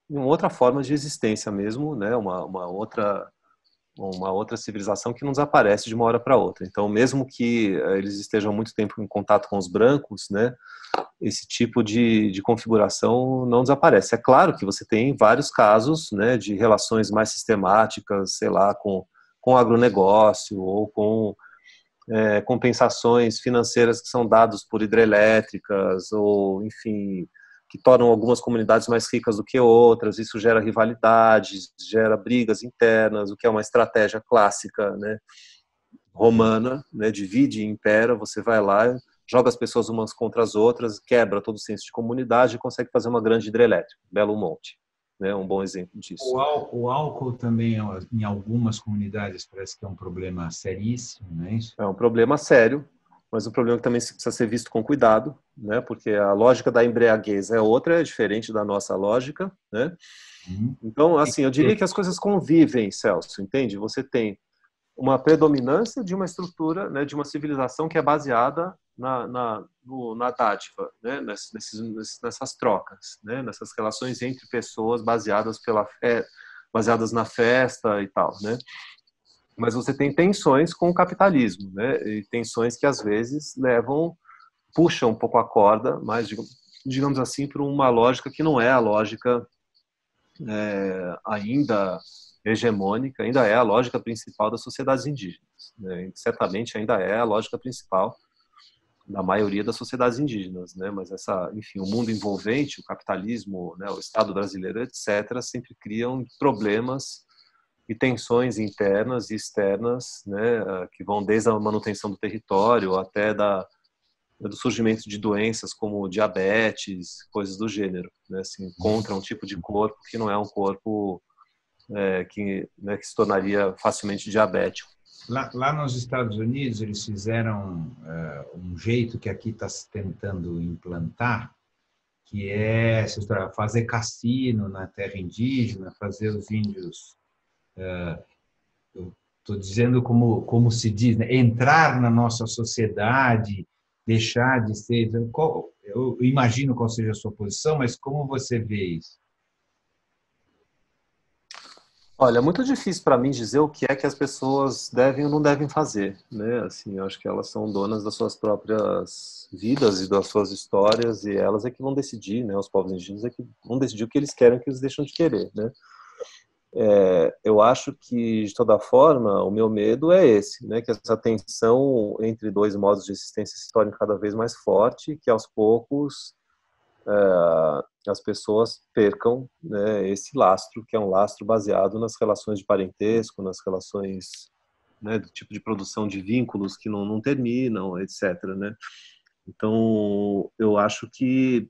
uma outra forma de existência mesmo, né? Uma outra civilização que não desaparece de uma hora para outra. Então, mesmo que eles estejam muito tempo em contato com os brancos, né, esse tipo de configuração não desaparece. É claro que você tem vários casos, né, de relações mais sistemáticas, sei lá, com agronegócio ou com compensações financeiras que são dadas por hidrelétricas ou, enfim, que tornam algumas comunidades mais ricas do que outras. Isso gera rivalidades, gera brigas internas, o que é uma estratégia clássica, né, romana, né, divide e impera. Você vai lá, joga as pessoas umas contra as outras, quebra todo o senso de comunidade e consegue fazer uma grande hidrelétrica, Belo Monte. né, um bom exemplo disso. O álcool também, em algumas comunidades, parece que é um problema seríssimo, não é isso? É um problema sério, mas um problema que também precisa ser visto com cuidado, né, porque a lógica da embriaguez é outra, é diferente da nossa lógica, né? Uhum. Então, assim, eu diria que as coisas convivem, Celso, entende? Você tem uma predominância de uma estrutura, né, de uma civilização que é baseada na dádiva, né, nessas trocas, né, nessas relações entre pessoas baseadas baseadas na festa e tal, né? Mas você tem tensões com o capitalismo, né? E tensões que às vezes puxam um pouco a corda, mas digamos assim, para uma lógica que não é a lógica ainda hegemônica, ainda é a lógica principal das sociedades indígenas, né? Certamente ainda é a lógica principal da maioria das sociedades indígenas, né? Mas enfim, o mundo envolvente, o capitalismo, né, o Estado brasileiro, etc., sempre criam problemas e tensões internas e externas, né, que vão desde a manutenção do território até do surgimento de doenças como diabetes, coisas do gênero, né, assim, contra um tipo de corpo que não é um corpo né, que se tornaria facilmente diabético. Lá nos Estados Unidos, eles fizeram um jeito que aqui está se tentando implantar, que é fazer cassino na terra indígena, fazer os índios, eu estou dizendo como se diz, né? Entrar na nossa sociedade, deixar de ser. Eu imagino qual seja a sua posição, mas como você vê isso? Olha, é muito difícil para mim dizer o que é que as pessoas devem ou não devem fazer, né? Assim, eu acho que elas são donas das suas próprias vidas e das suas histórias e elas é que vão decidir, né? Os povos indígenas é que vão decidir o que eles querem, o que eles deixam de querer, né? Eu acho que, de toda forma, o meu medo é esse, né? Que essa tensão entre dois modos de existência se torne cada vez mais forte, que aos poucos as pessoas percam, né, esse lastro, que é um lastro baseado nas relações de parentesco, nas relações, né, do tipo de produção de vínculos que não terminam, etc., né? Então, eu acho que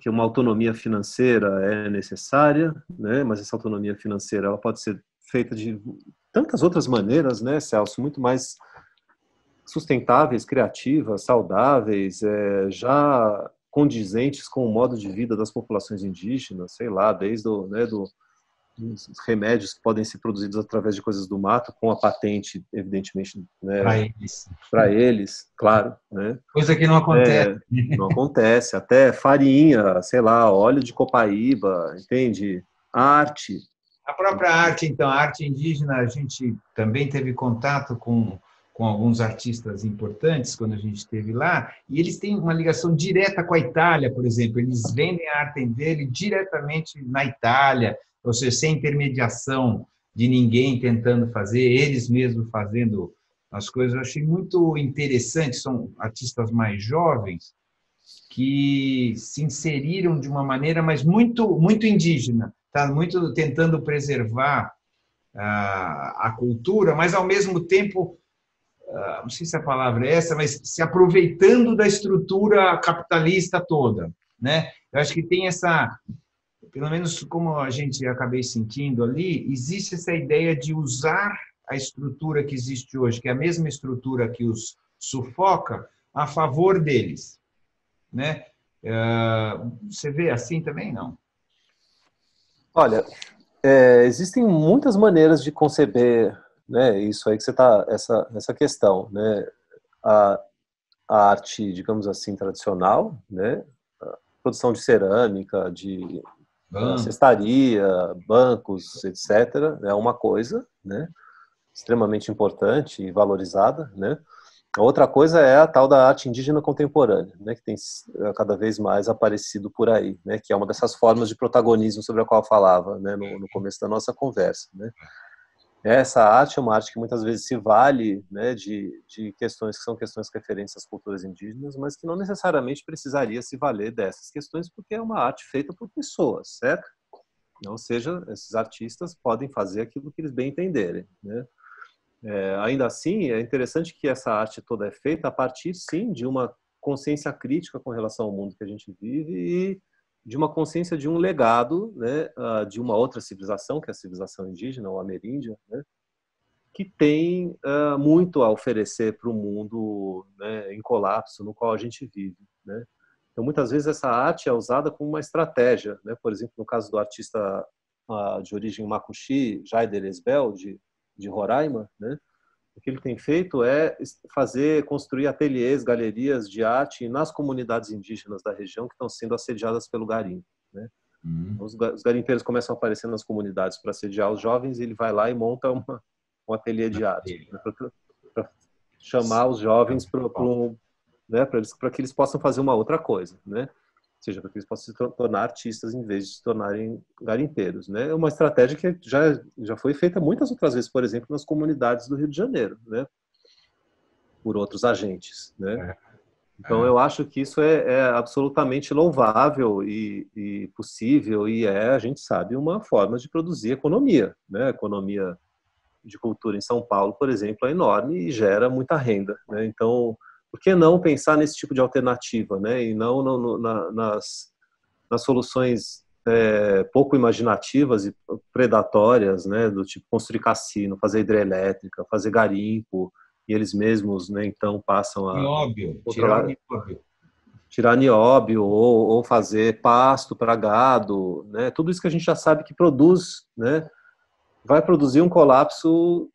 uma autonomia financeira é necessária, né? Mas essa autonomia financeira ela pode ser feita de tantas outras maneiras, né, Celso? Muito mais sustentáveis, criativas, saudáveis, já condizentes com o modo de vida das populações indígenas, sei lá, desde dos remédios que podem ser produzidos através de coisas do mato, com a patente, evidentemente, Para né, eles. para eles, claro, né? Coisa que não acontece. Não acontece. Até farinha, sei lá, óleo de copaíba, entende? Arte. A própria arte, então, a arte indígena, a gente também teve contato com alguns artistas importantes quando a gente esteve lá, e eles têm uma ligação direta com a Itália, por exemplo. Eles vendem a arte dele diretamente na Itália, ou seja, sem intermediação de ninguém tentando fazer, eles mesmos fazendo as coisas. Eu achei muito interessante, são artistas mais jovens que se inseriram de uma maneira, mas muito indígena, tá? Muito tentando preservar a cultura, mas ao mesmo tempo, não sei se a palavra é essa, mas se aproveitando da estrutura capitalista toda, né? Eu acho que tem essa, pelo menos como a gente acabei sentindo ali, existe essa ideia de usar a estrutura que existe hoje, que é a mesma estrutura que os sufoca, a favor deles, né? Você vê assim também? Não. Olha, existem muitas maneiras de conceber, né, isso aí que você está, essa questão, né? A, a arte, digamos assim, tradicional, né? A produção de cerâmica, de Bom, cestaria, bancos, etc., é uma coisa, né? Extremamente importante e valorizada, né? A outra coisa é a tal da arte indígena contemporânea, né, que tem cada vez mais aparecido por aí, né, que é uma dessas formas de protagonismo sobre a qual eu falava, né, no começo da nossa conversa, né. Essa arte é uma arte que muitas vezes se vale, né, de questões que são questões referentes às culturas indígenas, mas que não necessariamente precisaria se valer dessas questões, porque é uma arte feita por pessoas, certo? Ou seja, esses artistas podem fazer aquilo que eles bem entenderem, né? Ainda assim, é interessante que essa arte toda é feita a partir, sim, de uma consciência crítica com relação ao mundo que a gente vive de uma consciência de um legado, né, de uma outra civilização, que é a civilização indígena, ou ameríndia, né, que tem muito a oferecer para o mundo, né, em colapso no qual a gente vive, né? Então, muitas vezes essa arte é usada como uma estratégia, né? Por exemplo, no caso do artista de origem macuxi, Jaider Esbel, de Roraima, né? O que ele tem feito é construir ateliês, galerias de arte nas comunidades indígenas da região que estão sendo assediadas pelo garimpo, né? Os garimpeiros começam a aparecer nas comunidades para assediar os jovens e ele vai lá e monta um ateliê de arte, né? Para chamar os jovens né, para que eles possam fazer uma outra coisa, né? Ou seja, para que eles possam se tornar artistas em vez de se tornarem garimpeiros, né? É uma estratégia que já foi feita muitas outras vezes, por exemplo, nas comunidades do Rio de Janeiro, né? Por outros agentes, né? Então, eu acho que isso é absolutamente louvável e possível e a gente sabe, uma forma de produzir economia, né? A economia de cultura em São Paulo, por exemplo, é enorme e gera muita renda, né? Então, por que não pensar nesse tipo de alternativa, né? E não nas soluções pouco imaginativas e predatórias, né? Do tipo construir cassino, fazer hidrelétrica, fazer garimpo, e eles mesmos, né? Então passam a Nióbio, tirar o controlar, nióbio. tirar nióbio ou fazer pasto para gado, né? Tudo isso que a gente já sabe que produz, né? Vai produzir um colapso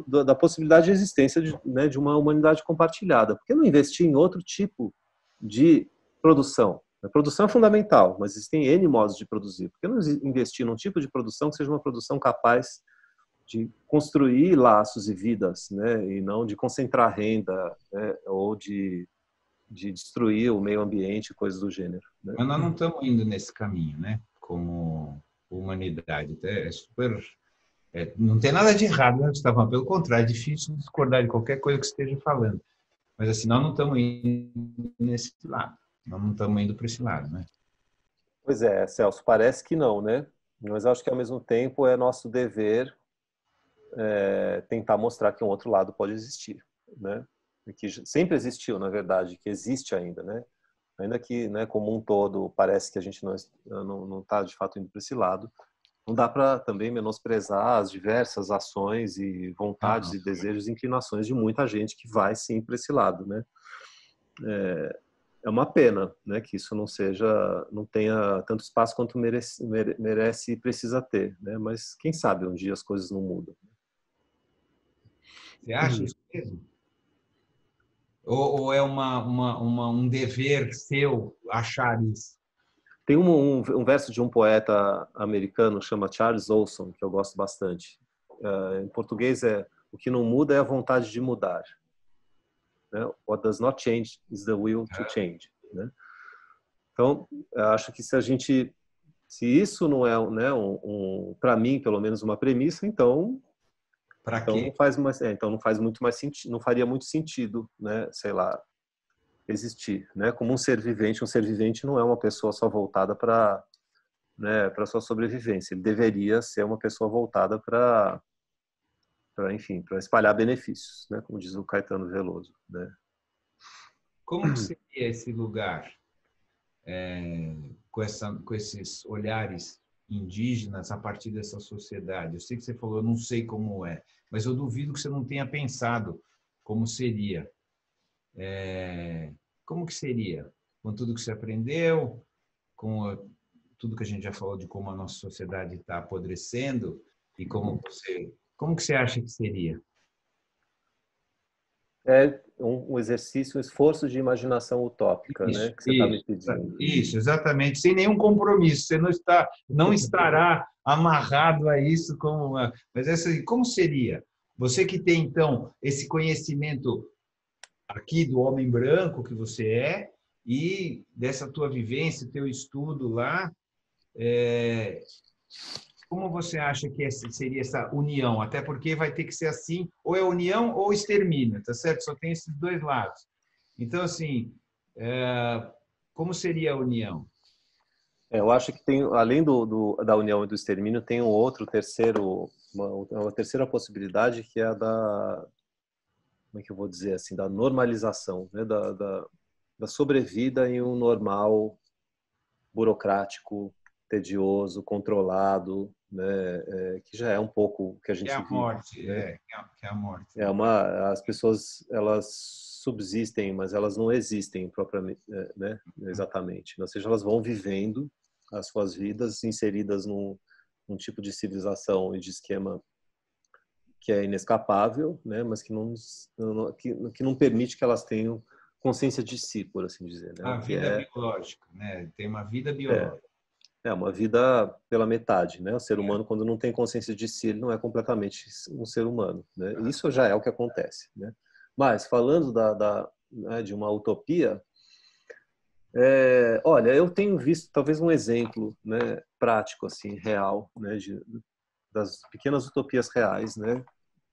da possibilidade de existência né, de uma humanidade compartilhada. Por que não investir em outro tipo de produção? A produção é fundamental, mas existem N modos de produzir. Por que não investir num tipo de produção que seja uma produção capaz de construir laços e vidas, né, e não de concentrar renda, né, ou de destruir o meio ambiente, coisas do gênero, né? Mas nós não estamos indo nesse caminho, né? Como humanidade. É super. Não tem nada de errado, né, Gustavo? Pelo contrário, é difícil discordar de qualquer coisa que esteja falando. Mas assim, nós não estamos indo nesse lado. Nós não estamos indo para esse lado, né? Pois é, Celso, parece que não, né? Mas acho que ao mesmo tempo é nosso dever tentar mostrar que um outro lado pode existir, né? E que sempre existiu, na verdade, que existe ainda, né? Ainda que, né, como um todo, parece que a gente não está de fato indo para esse lado. Não dá para também menosprezar as diversas ações e vontades Não, e desejos e inclinações de muita gente que vai sim para esse lado, né? É uma pena, né, que isso não tenha tanto espaço quanto merece e precisa ter, né? Mas quem sabe um dia as coisas não mudam. você acha isso mesmo? Ou é um dever seu achar isso? Tem um verso de um poeta americano chama Charles Olson que eu gosto bastante. Em português o que não muda é a vontade de mudar, né? What does not change is the will to change, né? Então, eu acho que se isso não é, né, para mim, pelo menos uma premissa, Para então quê? não faz mais, então não faz muito mais sentido, não faria muito sentido, né, sei lá, existir, né, como um ser vivente. Um ser vivente não é uma pessoa só voltada para, né, para sua sobrevivência. Ele deveria ser uma pessoa voltada enfim, para espalhar benefícios, né, como diz o Caetano Veloso, né? Como que seria esse lugar com esses olhares indígenas a partir dessa sociedade? Eu sei que você falou, eu não sei como é, mas eu duvido que você não tenha pensado como seria. Como que seria? Com tudo que você aprendeu, tudo que a gente já falou de como a nossa sociedade está apodrecendo e como que você acha que seria? É um exercício, um esforço de imaginação utópica, né, Isso, que você está me isso, pedindo. isso, exatamente, sem nenhum compromisso. Você não estará amarrado a isso mas como seria? Você que tem então esse conhecimento aqui do homem branco que você é e dessa tua vivência, teu estudo lá, como você acha que seria essa união? Até porque vai ter que ser assim, ou é união ou extermínio, tá certo? Só tem esses dois lados. Então, assim, como seria a união? Eu acho que tem, além da união e do extermínio, tem uma terceira possibilidade, que é a como é que eu vou dizer assim, da normalização, né? Da sobrevida em um normal burocrático, tedioso, controlado, né, que já é um pouco o que a gente Que é a vive, morte, né? que é a morte. As pessoas, elas subsistem, mas elas não existem propriamente, né, exatamente. Ou seja, elas vão vivendo as suas vidas inseridas num tipo de civilização e de esquema que é inescapável, né, mas que não permite que elas tenham consciência de si, por assim dizer, né? A O que vida biológica, né? Tem uma vida é, biológica. é uma vida pela metade, né? O ser humano, quando não tem consciência de si, ele não é completamente um ser humano, né? Isso já é o que acontece, né? Mas falando né, de uma utopia, olha, eu tenho visto talvez um exemplo, né, prático assim, real, né, das pequenas utopias reais, né?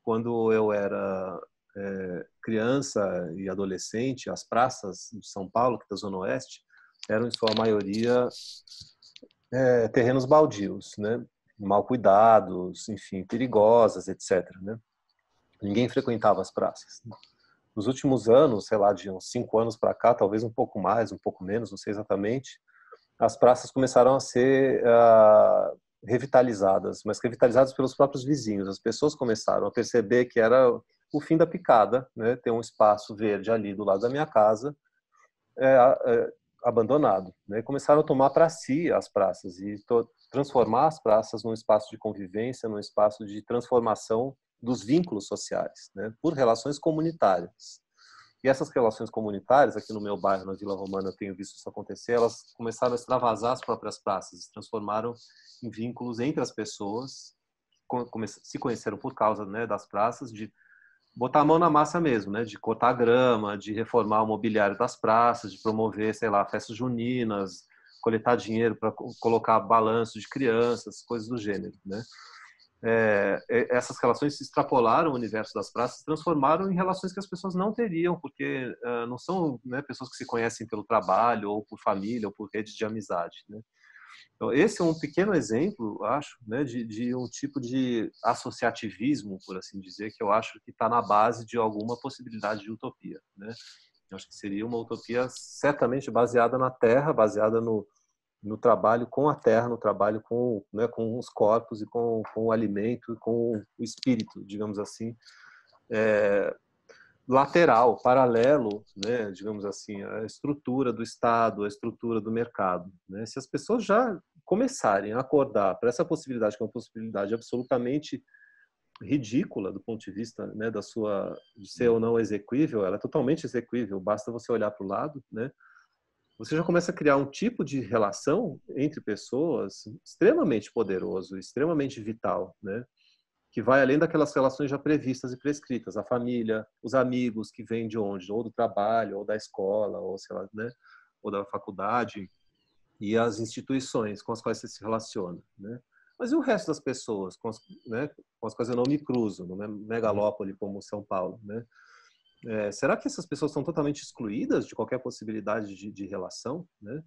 Quando eu era criança e adolescente, as praças de São Paulo, que é da Zona Oeste, eram em sua maioria terrenos baldios, né? Mal cuidados, enfim, perigosas, etc. Né? Ninguém frequentava as praças. Nos últimos anos, sei lá, de uns 5 anos para cá, talvez um pouco mais, um pouco menos, não sei exatamente, as praças começaram a ser revitalizadas, mas revitalizadas pelos próprios vizinhos. As pessoas começaram a perceber que era o fim da picada, né? Ter um espaço verde ali do lado da minha casa, é, é, abandonado, né? Começaram a tomar para si as praças e transformar as praças num espaço de convivência, num espaço de transformação dos vínculos sociais, né? Por relações comunitárias. E essas relações comunitárias, aqui no meu bairro, na Vila Romana, eu tenho visto isso acontecer, elas começaram a extravasar as próprias praças, se transformaram em vínculos entre as pessoas, que se conheceram por causa, né, das praças, de botar a mão na massa mesmo, né, de cortar grama, de reformar o mobiliário das praças, de promover, sei lá, festas juninas, coletar dinheiro para colocar balanço de crianças, coisas do gênero, né? Essas relações se extrapolaram o universo das praças, se transformaram em relações que as pessoas não teriam, porque não são, né, pessoas que se conhecem pelo trabalho, ou por família, ou por redes de amizade, né? Então, esse é um pequeno exemplo, acho, né, de um tipo de associativismo, por assim dizer, que eu acho que está na base de alguma possibilidade de utopia, né? Eu acho que seria uma utopia certamente baseada na terra, baseada no trabalho com a terra, no trabalho com, né, com os corpos e com o alimento e com o espírito, digamos assim, lateral, paralelo, né, digamos assim, à estrutura do Estado, à estrutura do mercado, né? Se as pessoas já começarem a acordar para essa possibilidade, que é uma possibilidade absolutamente ridícula do ponto de vista, né, de ser ou não exequível, ela é totalmente exequível, basta você olhar para o lado, né? Você já começa a criar um tipo de relação entre pessoas extremamente poderoso, extremamente vital, né? Que vai além daquelas relações já previstas e prescritas, a família, os amigos que vêm de onde, ou do trabalho, ou da escola, ou sei lá, né? Ou da faculdade, e as instituições com as quais você se relaciona, né? Mas e o resto das pessoas né, com as quais eu não me cruzo, numa megalópole como São Paulo, né? Será que essas pessoas estão totalmente excluídas de qualquer possibilidade de relação, né?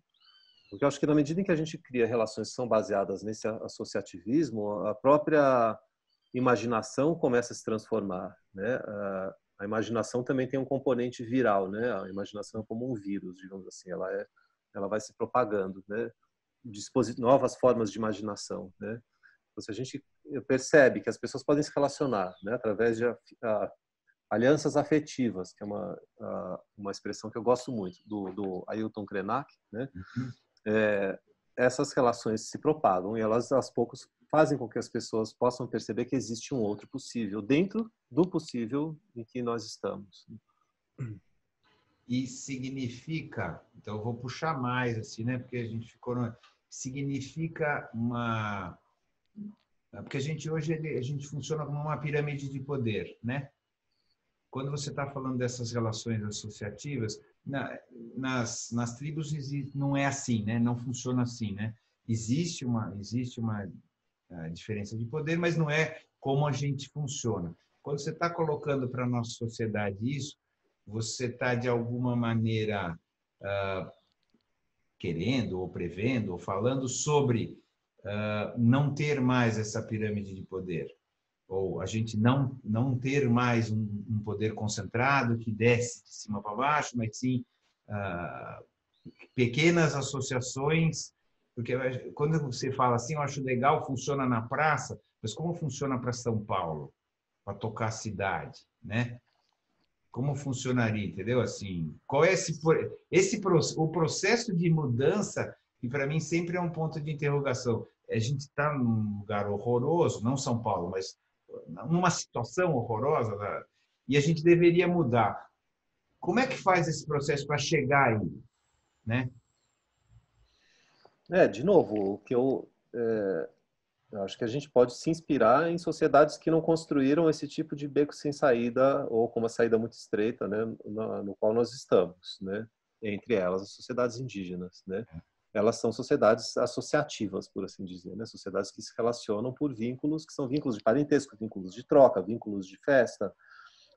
Porque eu acho que na medida em que a gente cria relações que são baseadas nesse associativismo, a própria imaginação começa a se transformar, né? A imaginação também tem um componente viral, né? A imaginação é como um vírus, digamos assim, ela vai se propagando, né? Novas formas de imaginação, né? Então, se a gente percebe que as pessoas podem se relacionar, né, através de alianças afetivas, que é uma expressão que eu gosto muito, do Ailton Krenak, né? Essas relações se propagam e elas, aos poucos, fazem com que as pessoas possam perceber que existe um outro possível, dentro do possível em que nós estamos. E significa, então eu vou puxar mais, assim, né? Porque a gente ficou... Significa uma... Porque a gente hoje a gente funciona como uma pirâmide de poder, né? Quando você está falando dessas relações associativas, nas tribos não é assim, né? Não funciona assim, né? Existe uma diferença de poder, mas não é como a gente funciona. Quando você está colocando para a nossa sociedade isso, você está, de alguma maneira, querendo, ou prevendo, ou falando sobre não ter mais essa pirâmide de poder, ou a gente não ter mais um poder concentrado que desce de cima para baixo, mas sim pequenas associações Porque quando você fala assim, eu acho legal, funciona na praça, mas como funciona para São Paulo, para tocar a cidade, né? Como funcionaria, entendeu? Assim, qual é o processo de mudança que para mim sempre é um ponto de interrogação. A gente está num lugar horroroso, não São Paulo, mas numa situação horrorosa, né? E a gente deveria mudar. Como é que faz esse processo para chegar aí, né? De novo, o que eu acho que a gente pode se inspirar em sociedades que não construíram esse tipo de beco sem saída ou com uma saída muito estreita, né, no qual nós estamos, né? Entre elas as sociedades indígenas, né? Elas são sociedades associativas, por assim dizer, né? Sociedades que se relacionam por vínculos que são vínculos de parentesco, vínculos de troca, vínculos de festa,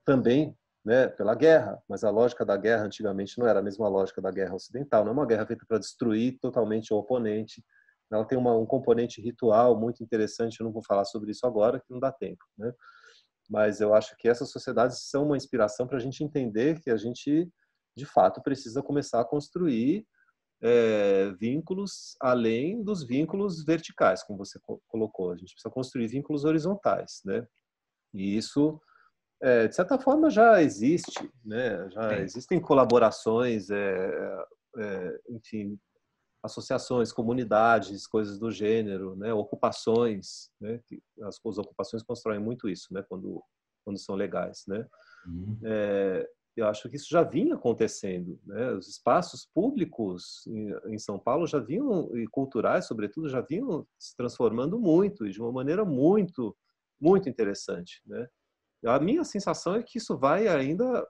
também, né, pela guerra, mas a lógica da guerra antigamente não era a mesma lógica da guerra ocidental, não é uma guerra feita para destruir totalmente o oponente. Ela tem um componente ritual muito interessante, eu não vou falar sobre isso agora, que não dá tempo, né? Mas eu acho que essas sociedades são uma inspiração para a gente entender que a gente, de fato, precisa começar a construir vínculos além dos vínculos verticais, como você colocou. A gente precisa construir vínculos horizontais, né? E isso, de certa forma, já existe, né? Já Sim. existem colaborações, enfim, associações, comunidades, coisas do gênero, né? Ocupações, né? As ocupações constroem muito isso, né? Quando são legais, né? Uhum. Eu acho que isso já vinha acontecendo, né? Os espaços públicos em São Paulo já vinham, e culturais, sobretudo, já vinham se transformando muito e de uma maneira muito, muito interessante, né? A minha sensação é que isso vai ainda,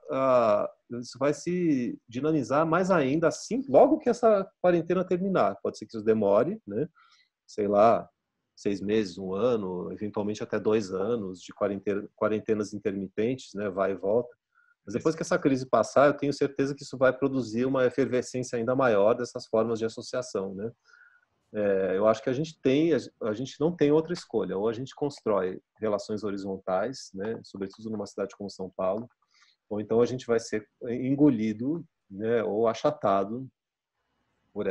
isso vai se dinamizar mais ainda assim, logo que essa quarentena terminar. Pode ser que isso demore, né? Sei lá, 6 meses, um ano, eventualmente até 2 anos de quarentenas intermitentes, né? Vai e volta. Mas depois que essa crise passar, eu tenho certeza que isso vai produzir uma efervescência ainda maior dessas formas de associação, né? Eu acho que a gente não tem outra escolha. Ou a gente constrói relações horizontais, né, sobretudo numa cidade como São Paulo, ou então a gente vai ser engolido, né, ou achatado por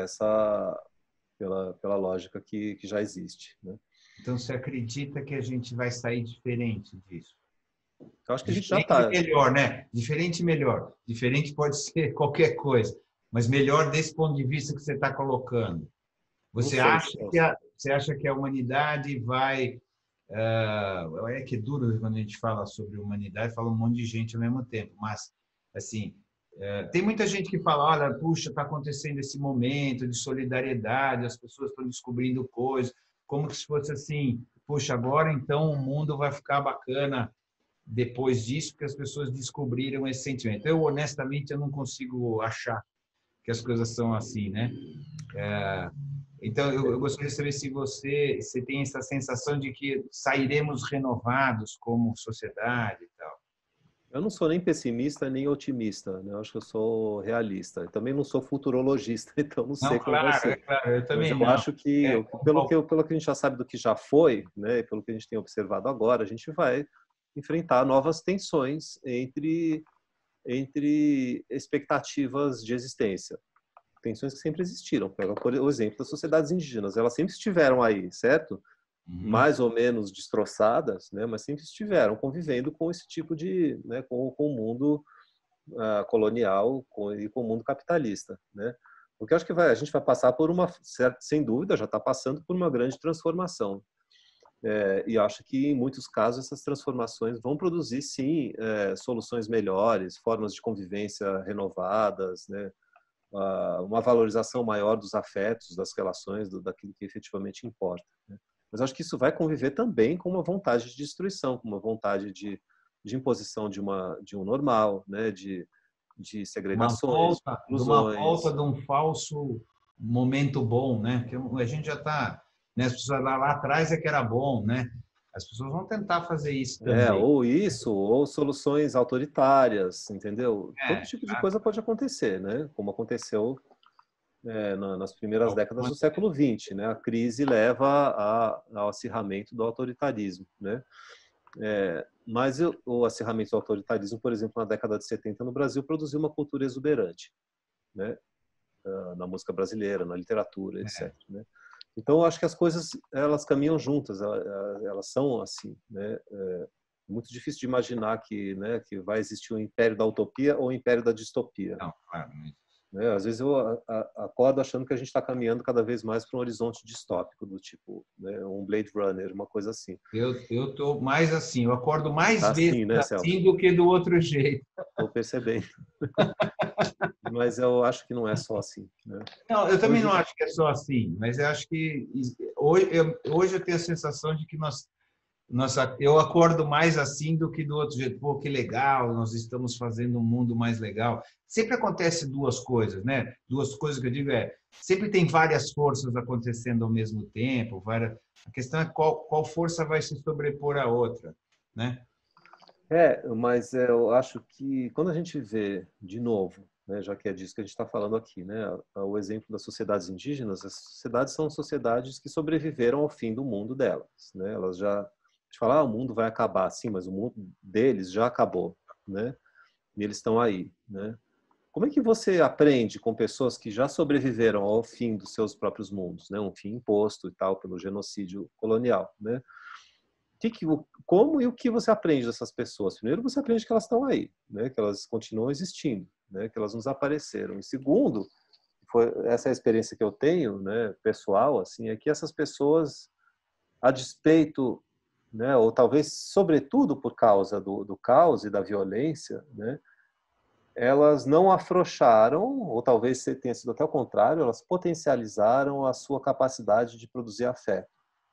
pela lógica que já existe, né? Então, você acredita que a gente vai sair diferente disso? Eu acho que a gente já Diferente e está. melhor, né? Diferente e melhor. Diferente pode ser qualquer coisa, mas melhor desse ponto de vista que você está colocando. Não Você sei, acha que Celso. a humanidade vai. É que é duro quando a gente fala sobre humanidade, fala um monte de gente ao mesmo tempo, mas, assim, tem muita gente que fala: olha, puxa, está acontecendo esse momento de solidariedade, as pessoas estão descobrindo coisas, como se fosse assim: puxa, agora então o mundo vai ficar bacana depois disso, porque as pessoas descobriram esse sentimento. Eu, honestamente, eu não consigo achar que as coisas são assim, né? Então, eu gostaria de saber se você tem essa sensação de que sairemos renovados como sociedade e tal. Eu não sou nem pessimista nem otimista, né? Eu acho que eu sou realista. Eu também não sou futurologista, então não Não, sei como vai claro, é ser. claro, eu Mas também eu não. acho que, É, pelo que a gente já sabe do que já foi, né, e pelo que a gente tem observado agora, a gente vai enfrentar novas tensões entre expectativas de existência. Tensões que sempre existiram. Pega, por exemplo, das sociedades indígenas. Elas sempre estiveram aí, certo? uhum, Mais ou menos destroçadas, né, mas sempre estiveram convivendo com esse tipo né, com o mundo colonial e com o mundo capitalista, né? Porque eu acho que a gente vai passar por sem dúvida, já está passando por uma grande transformação. E acho que, em muitos casos, essas transformações vão produzir, sim, soluções melhores, formas de convivência renovadas, né? Uma valorização maior dos afetos, das relações, daquilo que efetivamente importa, né? Mas acho que isso vai conviver também com uma vontade de destruição, com uma vontade de imposição de um normal, né? De segregações, de de uma exclusões. volta de um falso momento bom, né? Que a gente já está, né? As pessoas lá atrás é que era bom, né? As pessoas vão tentar fazer isso também. Ou isso, ou soluções autoritárias, entendeu? Todo É, tipo de coisa pode acontecer, né? Como aconteceu nas primeiras décadas do algumas, século XX, né? A crise leva ao acirramento do autoritarismo, né? Mas o acirramento do autoritarismo, por exemplo, na década de 70 no Brasil, produziu uma cultura exuberante, né? Na música brasileira, na literatura, etc, né? Então, eu acho que as coisas, elas caminham juntas, elas são assim, né? É muito difícil de imaginar que, né, que vai existir o império da utopia ou o império da distopia. Não, claro, não. Né? Às vezes eu acordo achando que a gente está caminhando cada vez mais para um horizonte distópico, do tipo, né, um Blade Runner, uma coisa assim. Eu tô mais assim, eu acordo mais Tá vezes assim, né, assim Celso? do que do outro jeito. Estou percebendo. Mas eu acho que não é só assim, né? Não, eu também não Hoje, acho que é só assim, mas eu acho que hoje eu tenho a sensação de que eu acordo mais assim do que do outro jeito. Pô, que legal, nós estamos fazendo um mundo mais legal. Sempre acontece duas coisas, né? Duas coisas que eu digo sempre tem várias forças acontecendo ao mesmo tempo. A questão é qual força vai se sobrepor à outra, né? mas eu acho que quando a gente vê, de novo, né, já que é disso que a gente está falando aqui, né, o exemplo das sociedades indígenas, as sociedades são sociedades que sobreviveram ao fim do mundo delas, né? Elas já, a gente fala, o mundo vai acabar, sim, mas o mundo deles já acabou, né? E eles estão aí, né? Como é que você aprende com pessoas que já sobreviveram ao fim dos seus próprios mundos, né? Um fim imposto e tal pelo genocídio colonial, né? Como e o que você aprende dessas pessoas? Primeiro, você aprende que elas estão aí, né? Que elas continuam existindo, né? Que elas não desapareceram. E segundo, essa é a experiência que eu tenho, né? Pessoal, assim, é que essas pessoas, a despeito, né? Ou talvez sobretudo por causa do caos e da violência, né? Elas não afrouxaram, ou talvez tenha sido até o contrário, elas potencializaram a sua capacidade de produzir afeto,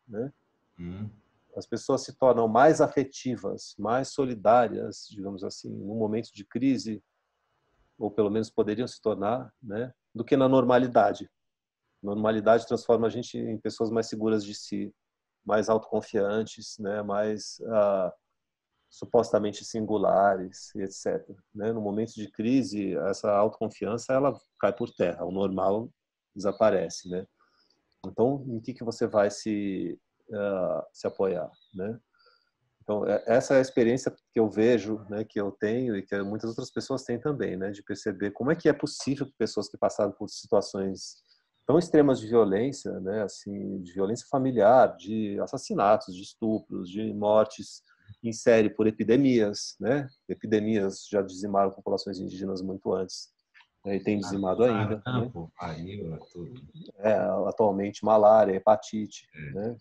né? Hum. As pessoas se tornam mais afetivas, mais solidárias, digamos assim, num momento de crise, ou pelo menos poderiam se tornar, né, do que na normalidade. Normalidade transforma a gente em pessoas mais seguras de si, mais autoconfiantes, né, mais supostamente singulares, etc. Né? No momento de crise, essa autoconfiança ela cai por terra, o normal desaparece, né? Então, em que você vai se apoiar, né? Então, essa é a experiência que eu vejo, né, que eu tenho e que muitas outras pessoas têm também, né, de perceber como é que é possível que pessoas que passaram por situações tão extremas de violência, né, assim, de violência familiar, de assassinatos, de estupros, de mortes em série por epidemias, né? Epidemias já dizimaram populações indígenas muito antes, né, e tem dizimado ainda, né? Pô, varíola, tudo. Atualmente malária, hepatite, É. né?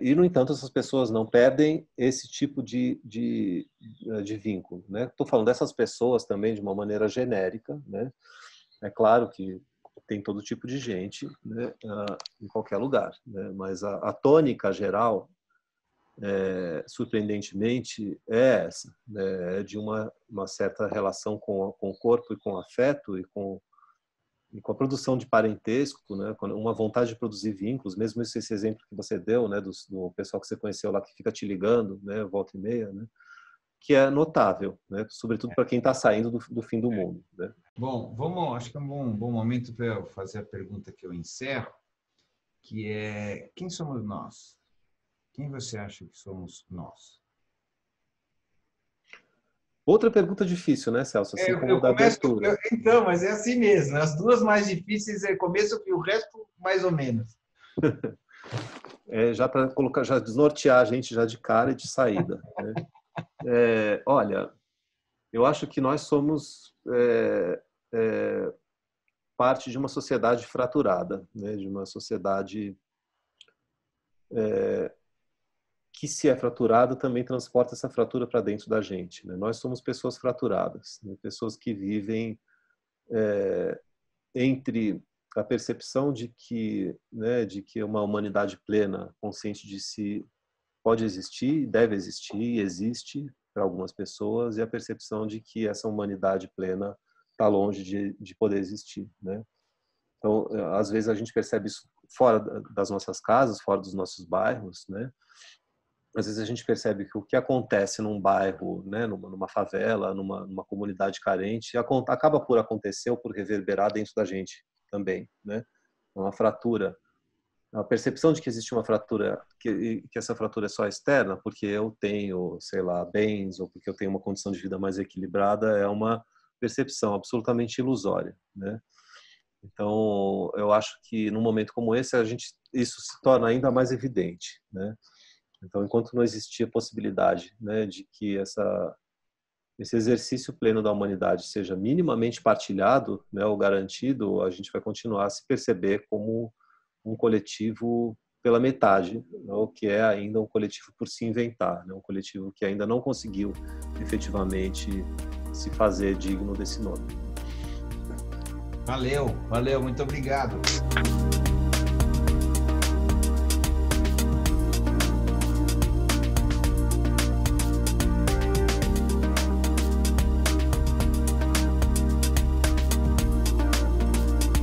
E, no entanto, essas pessoas não perdem esse tipo de vínculo. Estou falando dessas pessoas também de uma maneira genérica. Né? É claro que tem todo tipo de gente, né, em qualquer lugar. Né? Mas a tônica geral, surpreendentemente, é essa. Né? É de uma certa relação com o corpo e com o afeto e com a produção de parentesco, né, uma vontade de produzir vínculos, mesmo esse exemplo que você deu, né, do pessoal que você conheceu lá que fica te ligando, né, volta e meia, né, que é notável, né, sobretudo para quem está saindo do fim do mundo, né. Bom, acho que é um bom momento para eu fazer a pergunta que eu encerro, que é: quem somos nós? Quem você acha que somos nós? Outra pergunta difícil, né, Celso, assim como Eu o da começo. abertura. Então, mas é assim mesmo. As duas mais difíceis é começo e o resto mais ou menos. Já para colocar, já desnortear a gente já de cara e de saída, né. Olha, eu acho que nós somos parte de uma sociedade fraturada, né, de uma sociedade que, se é fraturada, também transporta essa fratura para dentro da gente. Né? Nós somos pessoas fraturadas, né? Pessoas que vivem entre a percepção de que uma humanidade plena, consciente de si, pode existir, deve existir, e existe para algumas pessoas, e a percepção de que essa humanidade plena está longe de poder existir. Né? Então, às vezes a gente percebe isso fora das nossas casas, fora dos nossos bairros, né? Às vezes a gente percebe que o que acontece num bairro, né, numa favela, numa comunidade carente, acaba por acontecer ou por reverberar dentro da gente também, né? Uma fratura, a percepção de que existe uma fratura, que essa fratura é só externa, porque eu tenho, sei lá, bens ou porque eu tenho uma condição de vida mais equilibrada, é uma percepção absolutamente ilusória, né? Então, eu acho que num momento como esse, isso se torna ainda mais evidente, né? Então, enquanto não existir a possibilidade, né, de que esse exercício pleno da humanidade seja minimamente partilhado, né, ou garantido, a gente vai continuar a se perceber como um coletivo pela metade, né, o que é ainda um coletivo por se inventar, né, um coletivo que ainda não conseguiu efetivamente se fazer digno desse nome. Valeu, muito obrigado.